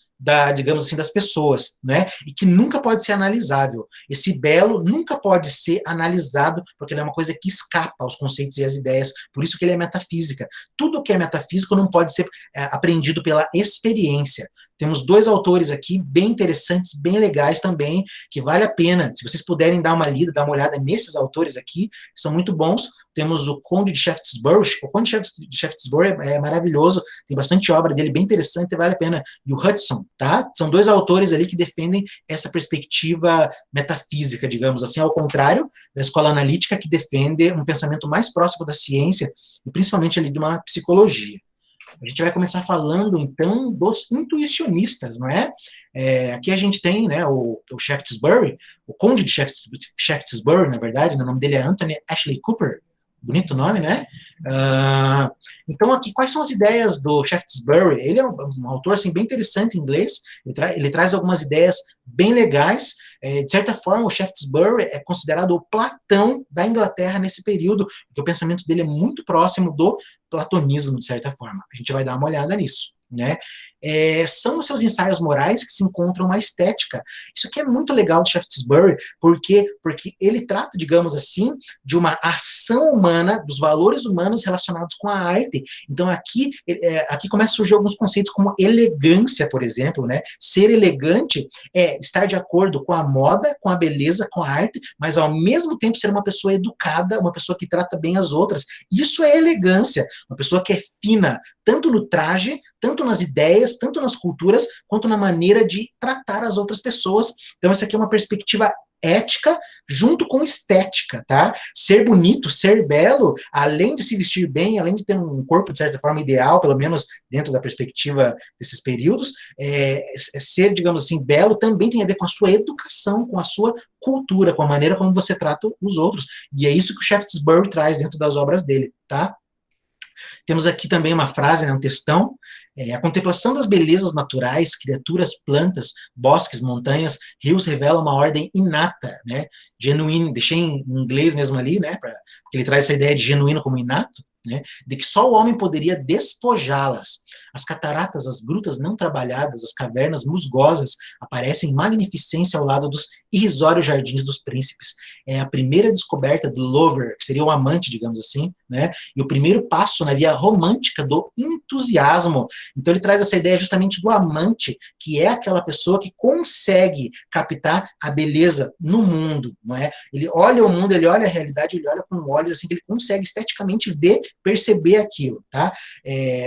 digamos assim, das pessoas, né? E que nunca pode ser analisável. Esse belo nunca pode ser analisado, porque ele é uma coisa que escapa aos conceitos e às ideias, por isso que ele é metafísica. Tudo que é metafísico não pode ser aprendido pela experiência. Temos dois autores aqui bem interessantes, bem legais também, que vale a pena, se vocês puderem dar uma lida, dar uma olhada nesses autores aqui, são muito bons. Temos o Conde de Shaftesbury, o Conde de Shaftesbury é maravilhoso, tem bastante obra dele bem interessante, vale a pena. E o Hudson, tá? São dois autores ali que defendem essa perspectiva metafísica, digamos assim, ao contrário da escola analítica, que defende um pensamento mais próximo da ciência, e principalmente ali de uma psicologia. A gente vai começar falando, então, dos intuicionistas, não é? Aqui a gente tem, né, o Shaftesbury, o conde de Shaftesbury, na verdade, né, o nome dele é Anthony Ashley Cooper, bonito nome, né? Então, aqui, quais são as ideias do Shaftesbury? Ele é um autor, assim, bem interessante em inglês, ele traz algumas ideias bem legais. De certa forma, o Shaftesbury é considerado o Platão da Inglaterra nesse período, porque o pensamento dele é muito próximo do platonismo, de certa forma. A gente vai dar uma olhada nisso. Né? São os seus ensaios morais que se encontram uma estética. Isso aqui é muito legal de Shaftesbury, porque ele trata, digamos assim, de uma ação humana, dos valores humanos relacionados com a arte. Então aqui começa a surgir alguns conceitos como elegância, por exemplo, né? Ser elegante é estar de acordo com a moda, com a beleza, com a arte, mas ao mesmo tempo ser uma pessoa educada, uma pessoa que trata bem as outras. Isso é elegância, uma pessoa que é fina, tanto no traje, tanto nas ideias, tanto nas culturas, quanto na maneira de tratar as outras pessoas. Então, essa aqui é uma perspectiva ética junto com estética, tá? Ser bonito, ser belo, além de se vestir bem, além de ter um corpo, de certa forma, ideal, pelo menos dentro da perspectiva desses períodos, ser, digamos assim, belo também tem a ver com a sua educação, com a sua cultura, com a maneira como você trata os outros. E é isso que o Shaftesbury traz dentro das obras dele, tá? Temos aqui também uma frase, né, um textão, a contemplação das belezas naturais, criaturas, plantas, bosques, montanhas, rios revela uma ordem inata, né, genuíno, deixei em inglês mesmo ali, né, porque ele traz essa ideia de genuíno como inato, né, de que só o homem poderia despojá-las. As cataratas, as grutas não trabalhadas, as cavernas musgosas aparecem em magnificência ao lado dos irrisórios jardins dos príncipes. É a primeira descoberta do lover, que seria o amante, digamos assim, né, e o primeiro passo na via romântica do entusiasmo. Então ele traz essa ideia justamente do amante, que é aquela pessoa que consegue captar a beleza no mundo, não é? Ele olha o mundo, ele olha a realidade, ele olha com olhos assim que ele consegue esteticamente ver, perceber aquilo, tá?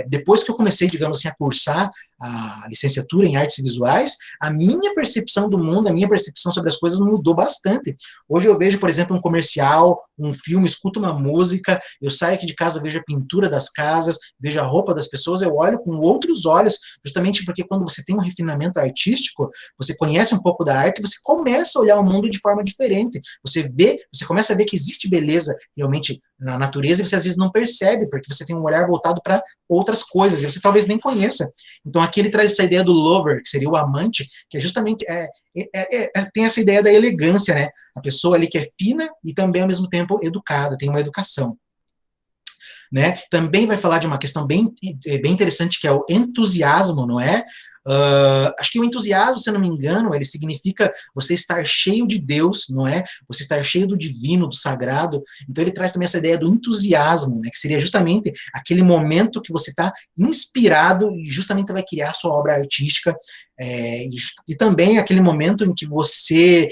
Depois que eu comecei, digamos assim, a cursar a licenciatura em artes visuais, a minha percepção do mundo, a minha percepção sobre as coisas mudou bastante. Hoje eu vejo, por exemplo, um comercial, um filme, escuto uma música, eu saio aqui de casa, vejo a pintura das casas, vejo a roupa das pessoas, eu olho com outros olhos, justamente porque quando você tem um refinamento artístico, você conhece um pouco da arte, você começa a olhar o mundo de forma diferente. Você começa a ver que existe beleza realmente na natureza e você às vezes não percebe, porque você tem um olhar voltado para outras coisas, e você talvez nem conheça. Então aqui ele traz essa ideia do lover, que seria o amante, que é justamente tem essa ideia da elegância, né? A pessoa ali que é fina e também ao mesmo tempo educada, tem uma educação. Né? Também vai falar de uma questão bem interessante, que é o entusiasmo, não é? Acho que o entusiasmo, se eu não me engano, ele significa você estar cheio de Deus, não é? Você estar cheio do divino, do sagrado. Então ele traz também essa ideia do entusiasmo, né? Que seria justamente aquele momento que você está inspirado e justamente vai criar sua obra artística. E também aquele momento em que você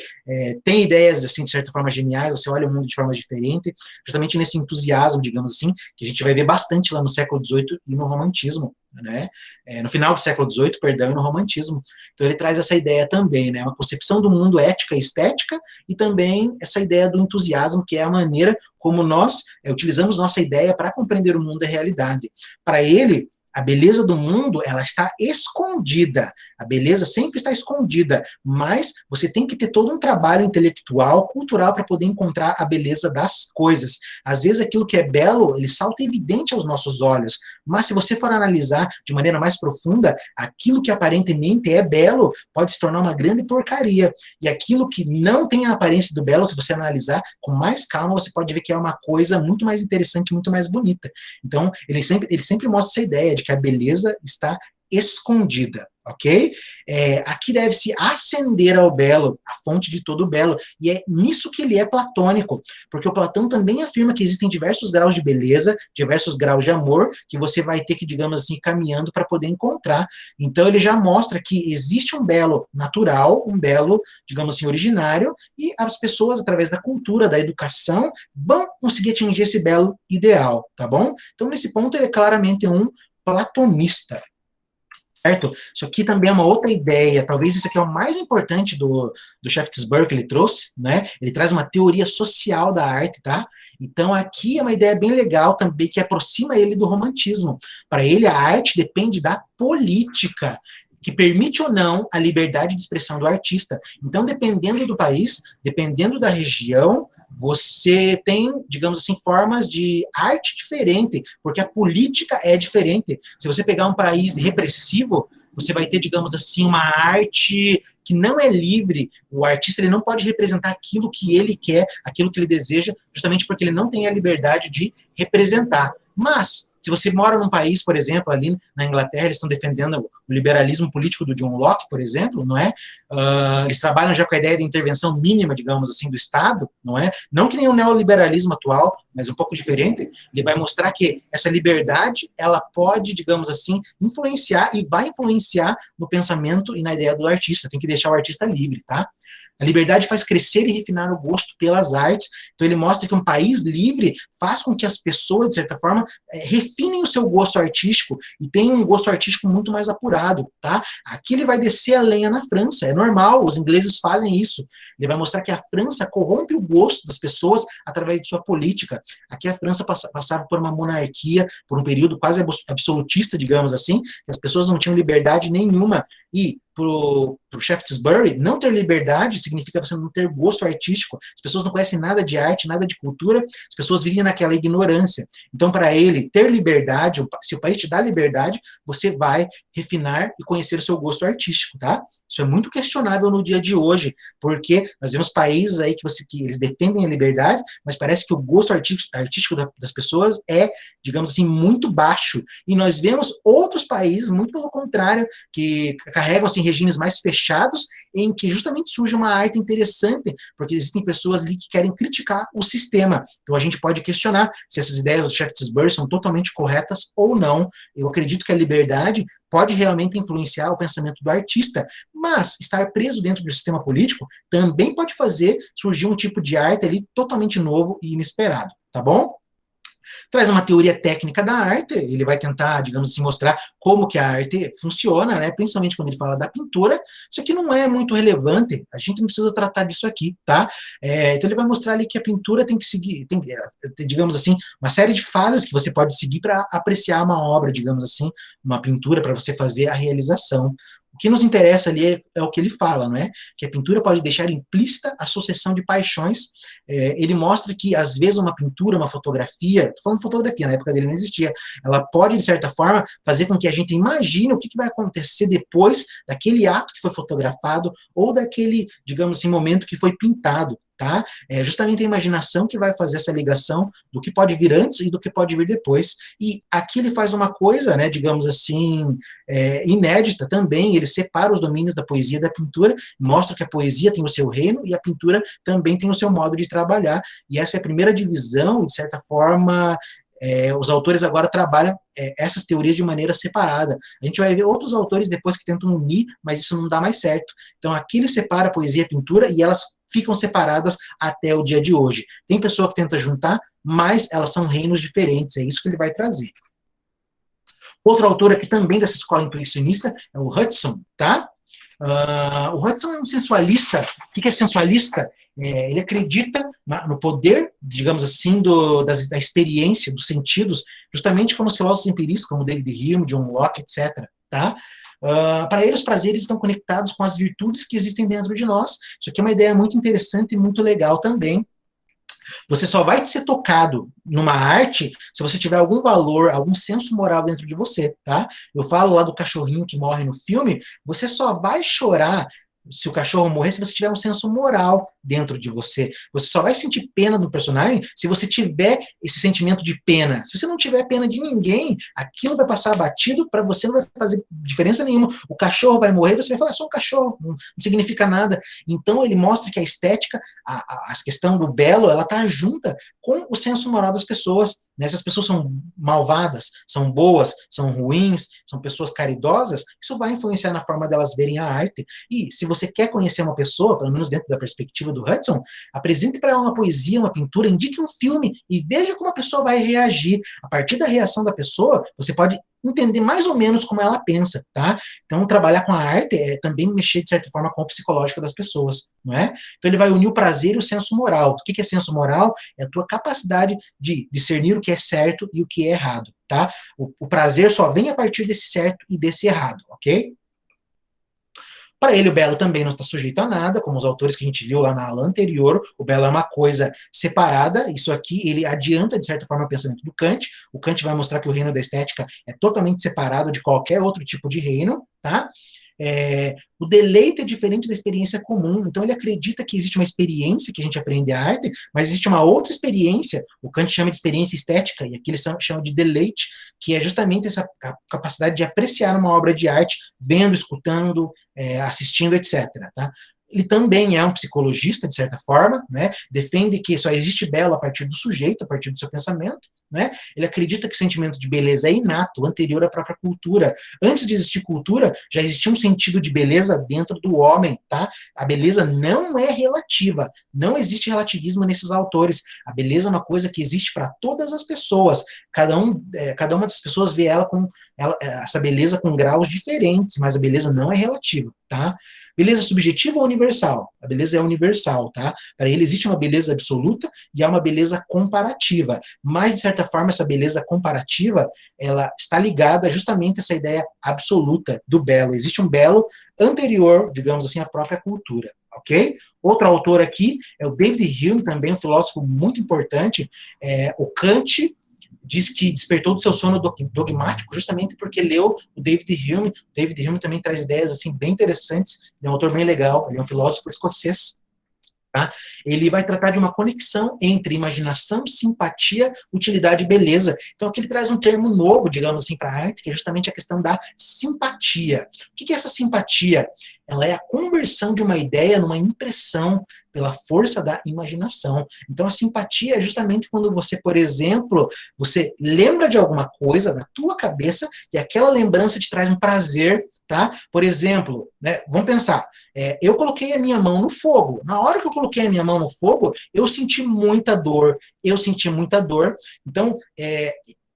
tem ideias, assim, de certa forma geniais, você olha o mundo de forma diferente, justamente nesse entusiasmo, digamos assim, que a gente vai ver bastante lá no século XVIII e no romantismo, né? No final do século XVIII, perdão, e no romantismo. Então ele traz essa ideia também, né? Uma concepção do mundo ética e estética, e também essa ideia do entusiasmo, que é a maneira como nós utilizamos nossa ideia para compreender o mundo e a realidade. Para ele, a beleza do mundo, ela está escondida. A beleza sempre está escondida, mas você tem que ter todo um trabalho intelectual, cultural, para poder encontrar a beleza das coisas. Às vezes aquilo que é belo, ele salta evidente aos nossos olhos, mas se você for analisar de maneira mais profunda, aquilo que aparentemente é belo pode se tornar uma grande porcaria. E aquilo que não tem a aparência do belo, se você analisar com mais calma, você pode ver que é uma coisa muito mais interessante, muito mais bonita. Então, ele sempre mostra essa ideia de que a beleza está escondida, ok? Aqui deve-se ascender ao belo, a fonte de todo o belo, e é nisso que ele é platônico, porque o Platão também afirma que existem diversos graus de beleza, diversos graus de amor, que você vai ter que, digamos assim, ir caminhando para poder encontrar. Então ele já mostra que existe um belo natural, um belo, digamos assim, originário, e as pessoas, através da cultura, da educação, vão conseguir atingir esse belo ideal, tá bom? Então nesse ponto ele é claramente um platonista. certo? Isso aqui também é uma outra ideia, talvez isso aqui é o mais importante do Shaftesbury que ele trouxe, né? Ele traz uma teoria social da arte, tá? Então aqui é uma ideia bem legal também, que aproxima ele do romantismo. Para ele, a arte depende da política, que permite ou não a liberdade de expressão do artista. Então, dependendo do país, dependendo da região, você tem, digamos assim, formas de arte diferente, porque a política é diferente. Se você pegar um país repressivo, você vai ter, digamos assim, uma arte que não é livre. O artista ele não pode representar aquilo que ele quer, aquilo que ele deseja, justamente porque ele não tem a liberdade de representar. Mas, se você mora num país, por exemplo, ali na Inglaterra, eles estão defendendo o liberalismo político do John Locke, por exemplo, não é? Eles trabalham já com a ideia de intervenção mínima, digamos assim, do Estado, não é? Não que nem o neoliberalismo atual, mas um pouco diferente. Ele vai mostrar que essa liberdade, ela pode, digamos assim, influenciar e vai influenciar no pensamento e na ideia do artista. Tem que deixar o artista livre, tá? A liberdade faz crescer e refinar o gosto pelas artes. Então ele mostra que um país livre faz com que as pessoas, de certa forma, refinem o seu gosto artístico e tenham um gosto artístico muito mais apurado, tá? Aqui ele vai descer a lenha na França, é normal, os ingleses fazem isso. Ele vai mostrar que a França corrompe o gosto das pessoas através de sua política. Aqui a França passava por uma monarquia, por um período quase absolutista, digamos assim, que as pessoas não tinham liberdade nenhuma. E pro Shaftesbury, não ter liberdade significa você não ter gosto artístico. As pessoas não conhecem nada de arte, nada de cultura, as pessoas vivem naquela ignorância. Então, para ele, ter liberdade, se o país te dá liberdade, você vai refinar e conhecer o seu gosto artístico, tá? Isso é muito questionável no dia de hoje, porque nós vemos países aí que eles defendem a liberdade, mas parece que o gosto artístico das pessoas é, digamos assim, muito baixo. E nós vemos outros países, muito pelo contrário, que carregam assim, regimes mais fechados, em que justamente surge uma arte interessante, porque existem pessoas ali que querem criticar o sistema. Então a gente pode questionar se essas ideias do Shaftesbury são totalmente corretas ou não. Eu acredito que a liberdade pode realmente influenciar o pensamento do artista, mas estar preso dentro do sistema político também pode fazer surgir um tipo de arte ali totalmente novo e inesperado, tá bom? Traz uma teoria técnica da arte, ele vai tentar, digamos assim, mostrar como que a arte funciona, né? Principalmente quando ele fala da pintura. Isso aqui não é muito relevante, a gente não precisa tratar disso aqui, tá? Então ele vai mostrar ali que a pintura tem que seguir, digamos assim, uma série de fases que você pode seguir para apreciar uma obra, digamos assim, uma pintura, para você fazer a realização. O que nos interessa ali é o que ele fala, não é? Que a pintura pode deixar implícita a sucessão de paixões. Ele mostra que, às vezes, uma pintura, uma fotografia, estou falando fotografia, na época dele não existia, ela pode, de certa forma, fazer com que a gente imagine o que vai acontecer depois daquele ato que foi fotografado ou daquele, digamos assim, momento que foi pintado. Tá? É justamente a imaginação que vai fazer essa ligação do que pode vir antes e do que pode vir depois. E aqui ele faz uma coisa, né, digamos assim, inédita também. Ele separa os domínios da poesia e da pintura, mostra que a poesia tem o seu reino e a pintura também tem o seu modo de trabalhar. E essa é a primeira divisão, e de certa forma, os autores agora trabalham essas teorias de maneira separada. A gente vai ver outros autores depois que tentam unir, mas isso não dá mais certo. Então aqui ele separa a poesia e a pintura e elas ficam separadas até o dia de hoje. Tem pessoa que tenta juntar, mas elas são reinos diferentes, é isso que ele vai trazer. Outro autor aqui também dessa escola intuicionista é o Hudson, tá? O Hudson é um sensualista. O que é sensualista? Ele acredita no poder, digamos assim, da experiência, dos sentidos, justamente como os filósofos empiristas, como David Hume, John Locke, etc. Tá? Para ele, os prazeres estão conectados com as virtudes que existem dentro de nós. Isso aqui é uma ideia muito interessante e muito legal também. Você só vai ser tocado numa arte se você tiver algum valor, algum senso moral dentro de você, tá? Eu falo lá do cachorrinho que morre no filme, você só vai chorar se o cachorro morrer se você tiver um senso moral dentro de você. Você só vai sentir pena do personagem se você tiver esse sentimento de pena. Se você não tiver pena de ninguém, aquilo vai passar batido, para você não vai fazer diferença nenhuma. O cachorro vai morrer, você vai falar, só um cachorro, não significa nada. Então ele mostra que a estética, a questão do belo, ela está junta com o senso moral das pessoas. Né? Se as pessoas são malvadas, são boas, são ruins, são pessoas caridosas, isso vai influenciar na forma delas verem a arte. E se você quer conhecer uma pessoa, pelo menos dentro da perspectiva do Hudson, apresente para ela uma poesia, uma pintura, indique um filme e veja como a pessoa vai reagir. A partir da reação da pessoa, você pode entender mais ou menos como ela pensa, tá? Então, trabalhar com a arte é também mexer, de certa forma, com o psicológico das pessoas, não é? Então, ele vai unir o prazer e o senso moral. O que é senso moral? É a tua capacidade de discernir o que é certo e o que é errado, tá? O prazer só vem a partir desse certo e desse errado, ok? Para ele, o belo também não está sujeito a nada, como os autores que a gente viu lá na aula anterior. O belo é uma coisa separada. Isso aqui, ele adianta, de certa forma, o pensamento do Kant. O Kant vai mostrar que o reino da estética é totalmente separado de qualquer outro tipo de reino, tá? O deleite é diferente da experiência comum, então ele acredita que existe uma experiência que a gente aprende a arte, mas existe uma outra experiência, o Kant chama de experiência estética, e aqui eles chamam de deleite, que é justamente essa capacidade de apreciar uma obra de arte, vendo, escutando, assistindo, etc. Tá? Ele também é um psicologista, de certa forma, né? Defende que só existe belo a partir do sujeito, a partir do seu pensamento, né? Ele acredita que o sentimento de beleza é inato, anterior à própria cultura. Antes de existir cultura, já existia um sentido de beleza dentro do homem, tá? A beleza não é relativa, não existe relativismo nesses autores. A beleza é uma coisa que existe para todas as pessoas. Cada uma das pessoas vê essa beleza com graus diferentes, mas a beleza não é relativa, tá? Beleza subjetiva ou universal? A beleza é universal, tá? Para ele existe uma beleza absoluta e há uma beleza comparativa. Mas, de certa forma, essa beleza comparativa, ela está ligada justamente a essa ideia absoluta do belo. Existe um belo anterior, digamos assim, à própria cultura. Ok? Outro autor aqui é o David Hume, também um filósofo muito importante. O Kant diz que despertou do seu sono dogmático justamente porque leu o David Hume. O David Hume também traz ideias assim bem interessantes. Ele é um autor bem legal, ele é um filósofo escocês. Tá? Ele vai tratar de uma conexão entre imaginação, simpatia, utilidade e beleza. Então aqui ele traz um termo novo, digamos assim, para a arte, que é justamente a questão da simpatia. O que é essa simpatia? Ela é a conversão de uma ideia numa impressão pela força da imaginação. Então a simpatia é justamente quando você, por exemplo, você lembra de alguma coisa da tua cabeça e aquela lembrança te traz um prazer. Tá? Por exemplo, né, vamos pensar, eu coloquei a minha mão no fogo. Na hora que eu coloquei a minha mão no fogo, eu senti muita dor.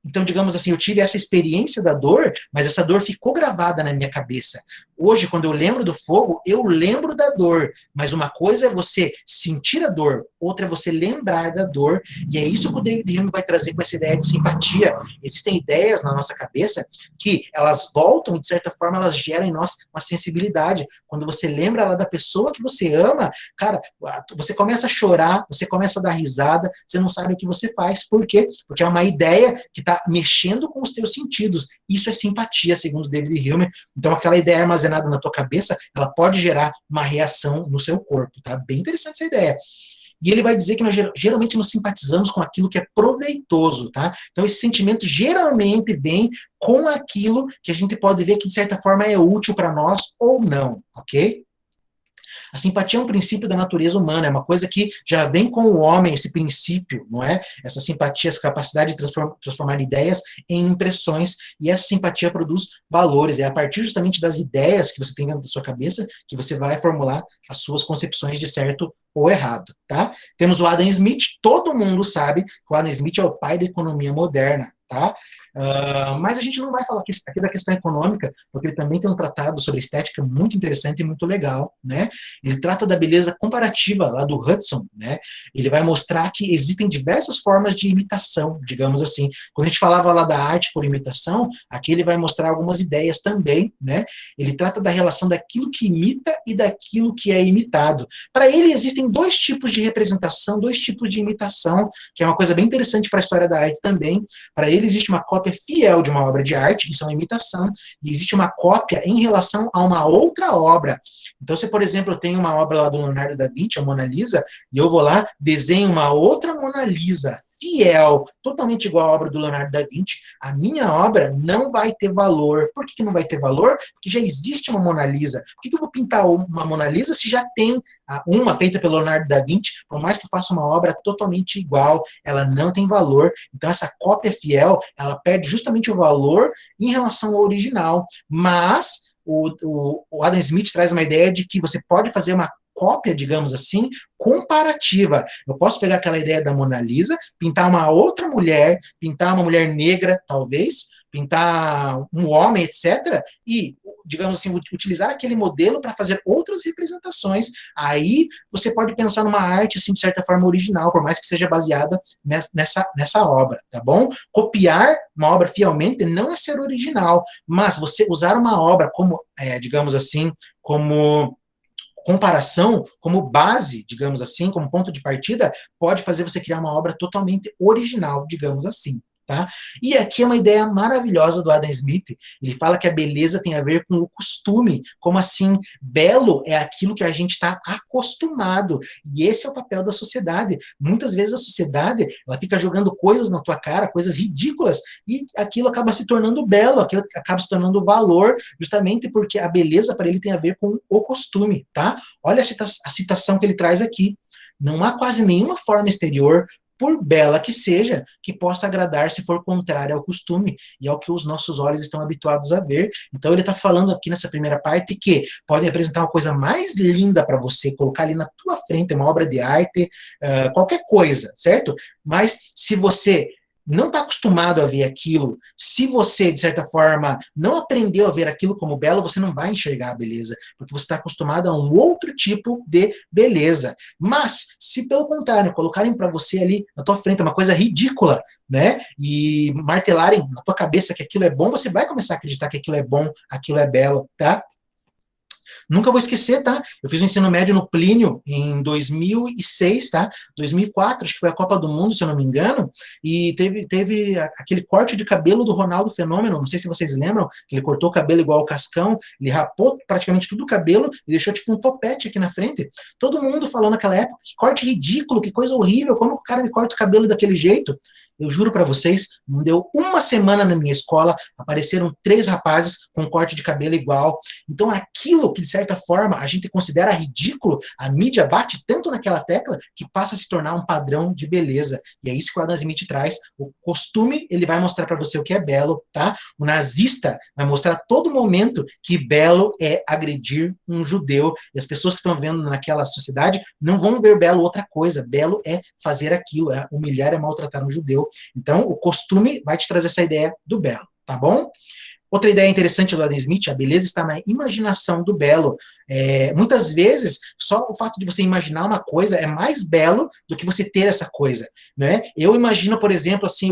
Então, digamos assim, eu tive essa experiência da dor, mas essa dor ficou gravada na minha cabeça. Hoje, quando eu lembro do fogo, eu lembro da dor. Mas uma coisa é você sentir a dor, outra é você lembrar da dor. E é isso que o David Hume vai trazer com essa ideia de simpatia. Existem ideias na nossa cabeça que elas voltam e, de certa forma, elas geram em nós uma sensibilidade. Quando você lembra lá da pessoa que você ama, cara, você começa a chorar, você começa a dar risada, você não sabe o que você faz. Por quê? Porque é uma ideia que está mexendo com os teus sentidos. Isso é simpatia, segundo David Hume. Então, aquela ideia armazenada na tua cabeça, ela pode gerar uma reação no seu corpo, tá? Bem interessante essa ideia. E ele vai dizer que nós geralmente nos simpatizamos com aquilo que é proveitoso, tá? Então, esse sentimento geralmente vem com aquilo que a gente pode ver que, de certa forma, é útil para nós ou não, ok? A simpatia é um princípio da natureza humana, é uma coisa que já vem com o homem, esse princípio, não é? Essa simpatia, essa capacidade de transformar ideias em impressões, e essa simpatia produz valores. É a partir justamente das ideias que você tem dentro da sua cabeça que você vai formular as suas concepções de certo ou errado, tá? Temos o Adam Smith, todo mundo sabe que o Adam Smith é o pai da economia moderna, tá? Mas a gente não vai falar aqui da questão econômica, porque ele também tem um tratado sobre estética muito interessante e muito legal, né? Ele trata da beleza comparativa lá do Hudson, né? Ele vai mostrar que existem diversas formas de imitação, digamos assim. Quando a gente falava lá da arte por imitação, aqui ele vai mostrar algumas ideias também, né? Ele trata da relação daquilo que imita e daquilo que é imitado. Para ele existem dois tipos de representação, dois tipos de imitação, que é uma coisa bem interessante para a história da arte também. Para ele existe uma cópia fiel de uma obra de arte, isso é uma imitação, e existe uma cópia em relação a uma outra obra. Então, se, por exemplo, eu tenho uma obra lá do Leonardo da Vinci, a Mona Lisa, e eu vou lá, desenho uma outra Mona Lisa, fiel, totalmente igual à obra do Leonardo da Vinci, a minha obra não vai ter valor. Por que não vai ter valor? Porque já existe uma Mona Lisa. Por que eu vou pintar uma Mona Lisa se já tem uma feita pelo Leonardo da Vinci? Por mais que eu faça uma obra totalmente igual, ela não tem valor. Então, essa cópia fiel, ela perde justamente o valor em relação ao original. Mas o Adam Smith traz uma ideia de que você pode fazer uma cópia, digamos assim, comparativa. Eu posso pegar aquela ideia da Mona Lisa, pintar uma outra mulher, pintar uma mulher negra, talvez, pintar um homem, etc., e, digamos assim, utilizar aquele modelo para fazer outras representações. Aí você pode pensar numa arte, assim, de certa forma original, por mais que seja baseada nessa obra, tá bom? Copiar uma obra fielmente não é ser original, mas você usar uma obra como, digamos assim, como comparação, como base, digamos assim, como ponto de partida, pode fazer você criar uma obra totalmente original, digamos assim. Tá? E aqui é uma ideia maravilhosa do Adam Smith. Ele fala que a beleza tem a ver com o costume. Como assim? Belo é aquilo que a gente está acostumado. E esse é o papel da sociedade. Muitas vezes a sociedade ela fica jogando coisas na tua cara, coisas ridículas, e aquilo acaba se tornando belo, aquilo acaba se tornando valor, justamente porque a beleza para ele tem a ver com o costume. Tá? Olha a citação que ele traz aqui. Não há quase nenhuma forma exterior, por bela que seja, que possa agradar se for contrária ao costume e ao que os nossos olhos estão habituados a ver. Então ele está falando aqui nessa primeira parte que podem apresentar uma coisa mais linda para você, colocar ali na tua frente, uma obra de arte, qualquer coisa, certo? Mas se você não está acostumado a ver aquilo, se você, de certa forma, não aprendeu a ver aquilo como belo, você não vai enxergar a beleza, porque você está acostumado a um outro tipo de beleza. Mas, se pelo contrário, colocarem para você ali na tua frente uma coisa ridícula, né, e martelarem na tua cabeça que aquilo é bom, você vai começar a acreditar que aquilo é bom, aquilo é belo, tá? Nunca vou esquecer, tá? Eu fiz o ensino médio no Plínio em 2006, tá? 2004, acho que foi a Copa do Mundo, se eu não me engano, e teve aquele corte de cabelo do Ronaldo Fenômeno, não sei se vocês lembram, que ele cortou o cabelo igual o Cascão, ele rapou praticamente tudo o cabelo e deixou tipo um topete aqui na frente. Todo mundo falou naquela época, que corte ridículo, que coisa horrível, como que o cara me corta o cabelo daquele jeito? Eu juro para vocês, não deu uma semana na minha escola, apareceram 3 rapazes com corte de cabelo igual. Então aquilo que, de certa forma, a gente considera ridículo, a mídia bate tanto naquela tecla que passa a se tornar um padrão de beleza. E é isso que o Adam Smith traz. O costume, ele vai mostrar para você o que é belo, tá? O nazista vai mostrar a todo momento que belo é agredir um judeu. E as pessoas que estão vendo naquela sociedade não vão ver belo outra coisa. Belo é fazer aquilo, é humilhar, é maltratar um judeu. Então, o costume vai te trazer essa ideia do belo, tá bom? Outra ideia interessante do Adam Smith, a beleza está na imaginação do belo. Muitas vezes, só o fato de você imaginar uma coisa é mais belo do que você ter essa coisa, né? Eu imagino, por exemplo, assim,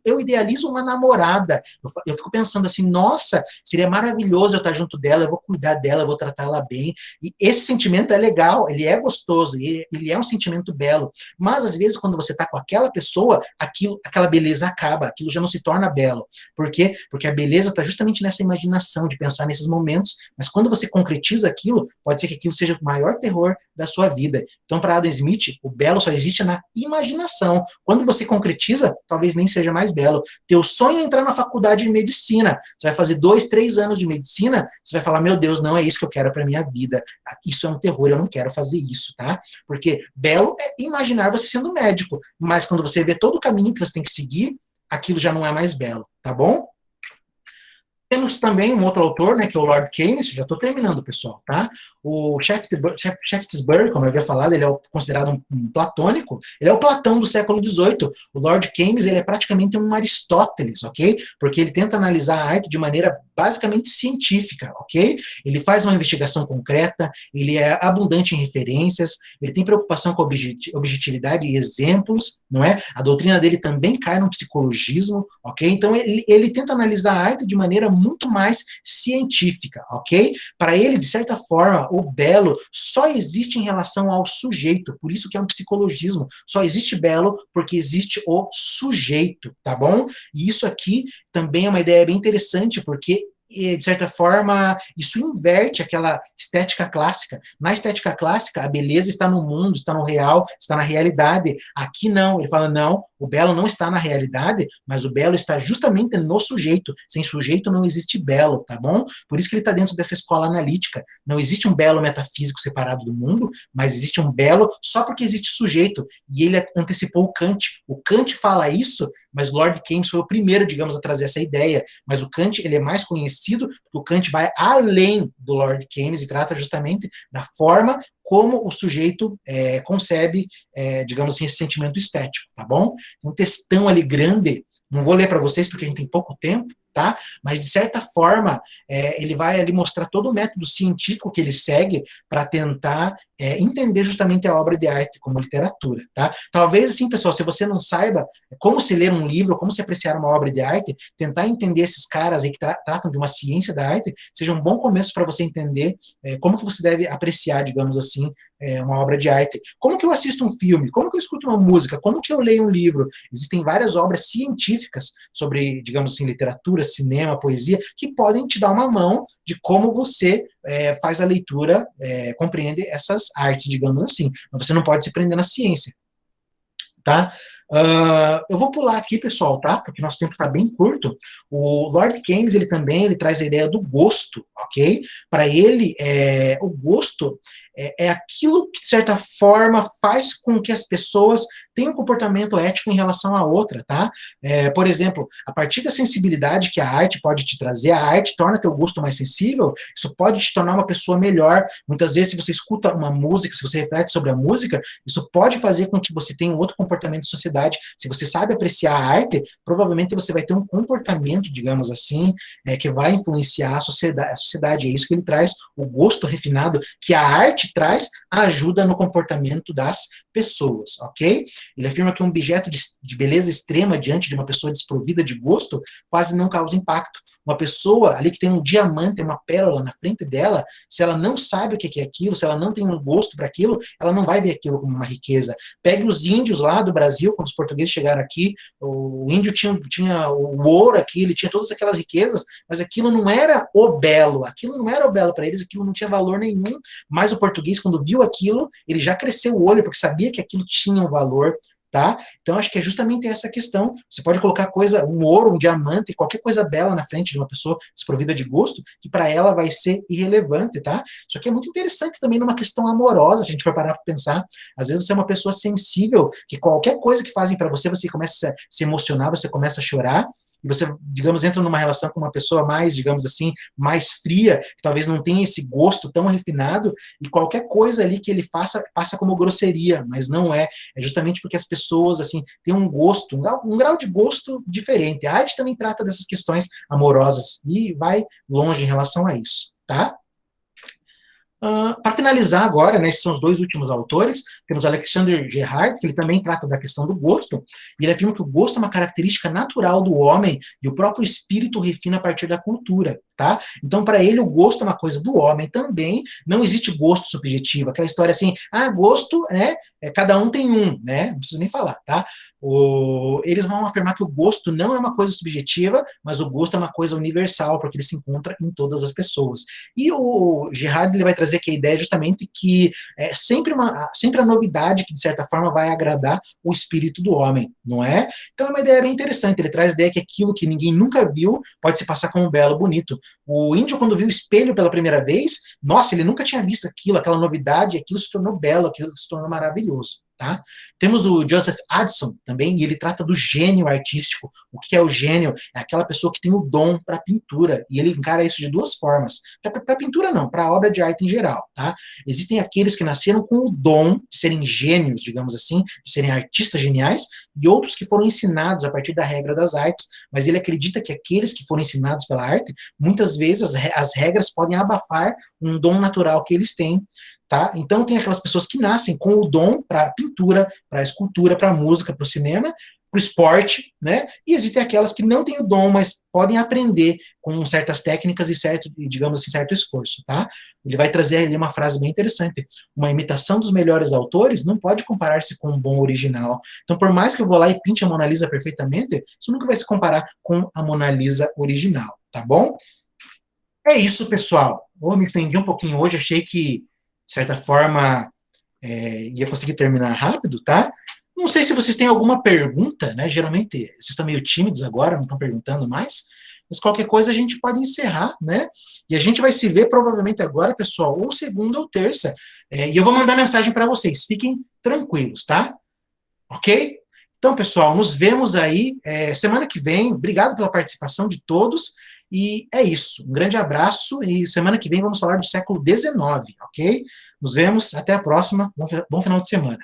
eu idealizo uma namorada. Eu fico pensando assim, nossa, seria maravilhoso eu estar junto dela, eu vou cuidar dela, eu vou tratar ela bem. E esse sentimento é legal, ele é gostoso, ele é um sentimento belo. Mas, às vezes, quando você está com aquela pessoa, aquela beleza acaba, aquilo já não se torna belo. Por quê? Porque a beleza está justamente nessa imaginação de pensar nesses momentos, mas quando você concretiza aquilo, pode ser que aquilo seja o maior terror da sua vida. Então, para Adam Smith, o belo só existe na imaginação. Quando você concretiza, talvez nem seja mais belo. Teu sonho é entrar na faculdade de medicina. Você vai fazer 2, 3 anos de medicina, você vai falar, meu Deus, não é isso que eu quero para minha vida. Isso é um terror, eu não quero fazer isso, tá? Porque belo é imaginar você sendo médico, mas quando você vê todo o caminho que você tem que seguir, aquilo já não é mais belo, tá bom? Temos também um outro autor, né, que é o Lord Keynes, já estou terminando, pessoal, tá? O Shaftesbury, como eu havia falado, ele é considerado um platônico, ele é o Platão do século XVIII. O Lord Keynes, ele é praticamente um Aristóteles, ok? Porque ele tenta analisar a arte de maneira basicamente científica, ok? Ele faz uma investigação concreta, ele é abundante em referências, ele tem preocupação com objetividade e exemplos, não é? A doutrina dele também cai no psicologismo, ok? Então, ele tenta analisar a arte de maneira muito mais científica, ok? Para ele, de certa forma, o belo só existe em relação ao sujeito, por isso que é um psicologismo. Só existe belo porque existe o sujeito, tá bom? E isso aqui também é uma ideia bem interessante, porque de certa forma, isso inverte aquela estética clássica. Na estética clássica, a beleza está no mundo, está no real, está na realidade. Aqui não, ele fala, não, o belo não está na realidade, mas o belo está justamente no sujeito. Sem sujeito não existe belo, tá bom? Por isso que ele está dentro dessa escola analítica. Não existe um belo metafísico separado do mundo, mas existe um belo só porque existe sujeito. E ele antecipou o Kant. O Kant fala isso, mas o Lord Keynes foi o primeiro, digamos, a trazer essa ideia. Mas o Kant, ele é mais conhecido porque o Kant vai além do Lord Keynes e trata justamente da forma como o sujeito concebe, digamos assim, esse sentimento estético, tá bom? Um textão ali grande, não vou ler para vocês porque a gente tem pouco tempo, tá? Mas, de certa forma, ele vai ali mostrar todo o método científico que ele segue para tentar entender justamente a obra de arte como literatura, tá? Talvez, assim, pessoal, se você não saiba como se ler um livro, como se apreciar uma obra de arte, tentar entender esses caras aí que tratam de uma ciência da arte, seja um bom começo para você entender como que você deve apreciar, digamos assim, uma obra de arte. Como que eu assisto um filme? Como que eu escuto uma música? Como que eu leio um livro? Existem várias obras científicas sobre, digamos assim, literatura, cinema, poesia, que podem te dar uma mão de como você faz a leitura, compreende essas artes, digamos assim. Mas você não pode se prender na ciência, tá? Eu vou pular aqui, pessoal, tá? Porque nosso tempo está bem curto. O Lord Keynes, ele traz a ideia do gosto, ok? Para ele, o gosto é aquilo que, de certa forma, faz com que as pessoas tenham um comportamento ético em relação à outra, tá? Por exemplo, a partir da sensibilidade que a arte pode te trazer, a arte torna teu gosto mais sensível, isso pode te tornar uma pessoa melhor. Muitas vezes, se você escuta uma música, se você reflete sobre a música, isso pode fazer com que você tenha um outro comportamento de sociedade. Se você sabe apreciar a arte, provavelmente você vai ter um comportamento, digamos assim, que vai influenciar a sociedade. É isso que ele traz, o gosto refinado que a arte traz, ajuda no comportamento das pessoas, ok? Ele afirma que um objeto de beleza extrema diante de uma pessoa desprovida de gosto quase não causa impacto. Uma pessoa ali que tem um diamante, uma pérola na frente dela, se ela não sabe o que é aquilo, se ela não tem um gosto para aquilo, ela não vai ver aquilo como uma riqueza. Pegue os índios lá do Brasil, quando os portugueses chegaram aqui, o índio tinha o ouro aqui, ele tinha todas aquelas riquezas, mas aquilo não era o belo, aquilo não era o belo para eles, aquilo não tinha valor nenhum, mas o português, quando viu aquilo, ele já cresceu o olho, porque sabia que aquilo tinha um valor, tá? Então, acho que é justamente essa questão. Você pode colocar um ouro, um diamante, qualquer coisa bela na frente de uma pessoa desprovida de gosto, que para ela vai ser irrelevante, tá? Isso aqui é muito interessante também numa questão amorosa, se a gente for parar para pensar. Às vezes você é uma pessoa sensível, que qualquer coisa que fazem para você, você começa a se emocionar, você começa a chorar, e você, digamos, entra numa relação com uma pessoa mais, digamos assim, mais fria, que talvez não tenha esse gosto tão refinado, e qualquer coisa ali que ele faça, passa como grosseria, mas não é. É justamente porque as pessoas, assim, têm um gosto, um grau de gosto diferente. A arte também trata dessas questões amorosas, e vai longe em relação a isso, tá? Para finalizar agora, né, esses são os dois últimos autores, temos Alexander Gerhard, que ele também trata da questão do gosto, e ele afirma que o gosto é uma característica natural do homem, e o próprio espírito refina a partir da cultura, tá? Então, para ele, o gosto é uma coisa do homem também, não existe gosto subjetivo, aquela história assim, gosto, né, cada um tem um, né, não preciso nem falar, tá? Eles vão afirmar que o gosto não é uma coisa subjetiva, mas o gosto é uma coisa universal, porque ele se encontra em todas as pessoas. E o Gerhard, ele vai trazer que a ideia é justamente que sempre a novidade que, de certa forma, vai agradar o espírito do homem, não é? Então é uma ideia bem interessante, ele traz a ideia que aquilo que ninguém nunca viu pode se passar como belo, bonito. O índio, quando viu o espelho pela primeira vez, nossa, ele nunca tinha visto aquilo, aquela novidade, e aquilo se tornou belo, aquilo se tornou maravilhoso. Tá? Temos o Joseph Addison também, e ele trata do gênio artístico. O que é o gênio? É aquela pessoa que tem o dom para pintura, e ele encara isso de duas formas. Para pintura não, para obra de arte em geral. Tá? Existem aqueles que nasceram com o dom de serem gênios, digamos assim, de serem artistas geniais, e outros que foram ensinados a partir da regra das artes, mas ele acredita que aqueles que foram ensinados pela arte, muitas vezes as regras podem abafar um dom natural que eles têm. Tá? Então, tem aquelas pessoas que nascem com o dom para pintura, para escultura, para música, para o cinema, para o esporte, né? E existem aquelas que não têm o dom, mas podem aprender com certas técnicas e certo, digamos assim, certo esforço, tá? Ele vai trazer ali uma frase bem interessante. Uma imitação dos melhores autores não pode comparar-se com um bom original. Então, por mais que eu vou lá e pinte a Mona Lisa perfeitamente, isso nunca vai se comparar com a Mona Lisa original, tá bom? É isso, pessoal. Eu me estendi um pouquinho hoje, achei que de certa forma, ia conseguir terminar rápido, tá? Não sei se vocês têm alguma pergunta, né? Geralmente, vocês estão meio tímidos agora, não estão perguntando mais, mas qualquer coisa a gente pode encerrar, né? E a gente vai se ver provavelmente agora, pessoal, ou segunda ou terça. E eu vou mandar mensagem para vocês, fiquem tranquilos, tá? Ok? Então, pessoal, nos vemos aí semana que vem. Obrigado pela participação de todos. E é isso. Um grande abraço e semana que vem vamos falar do século XIX, ok? Nos vemos. Até a próxima. Bom final de semana.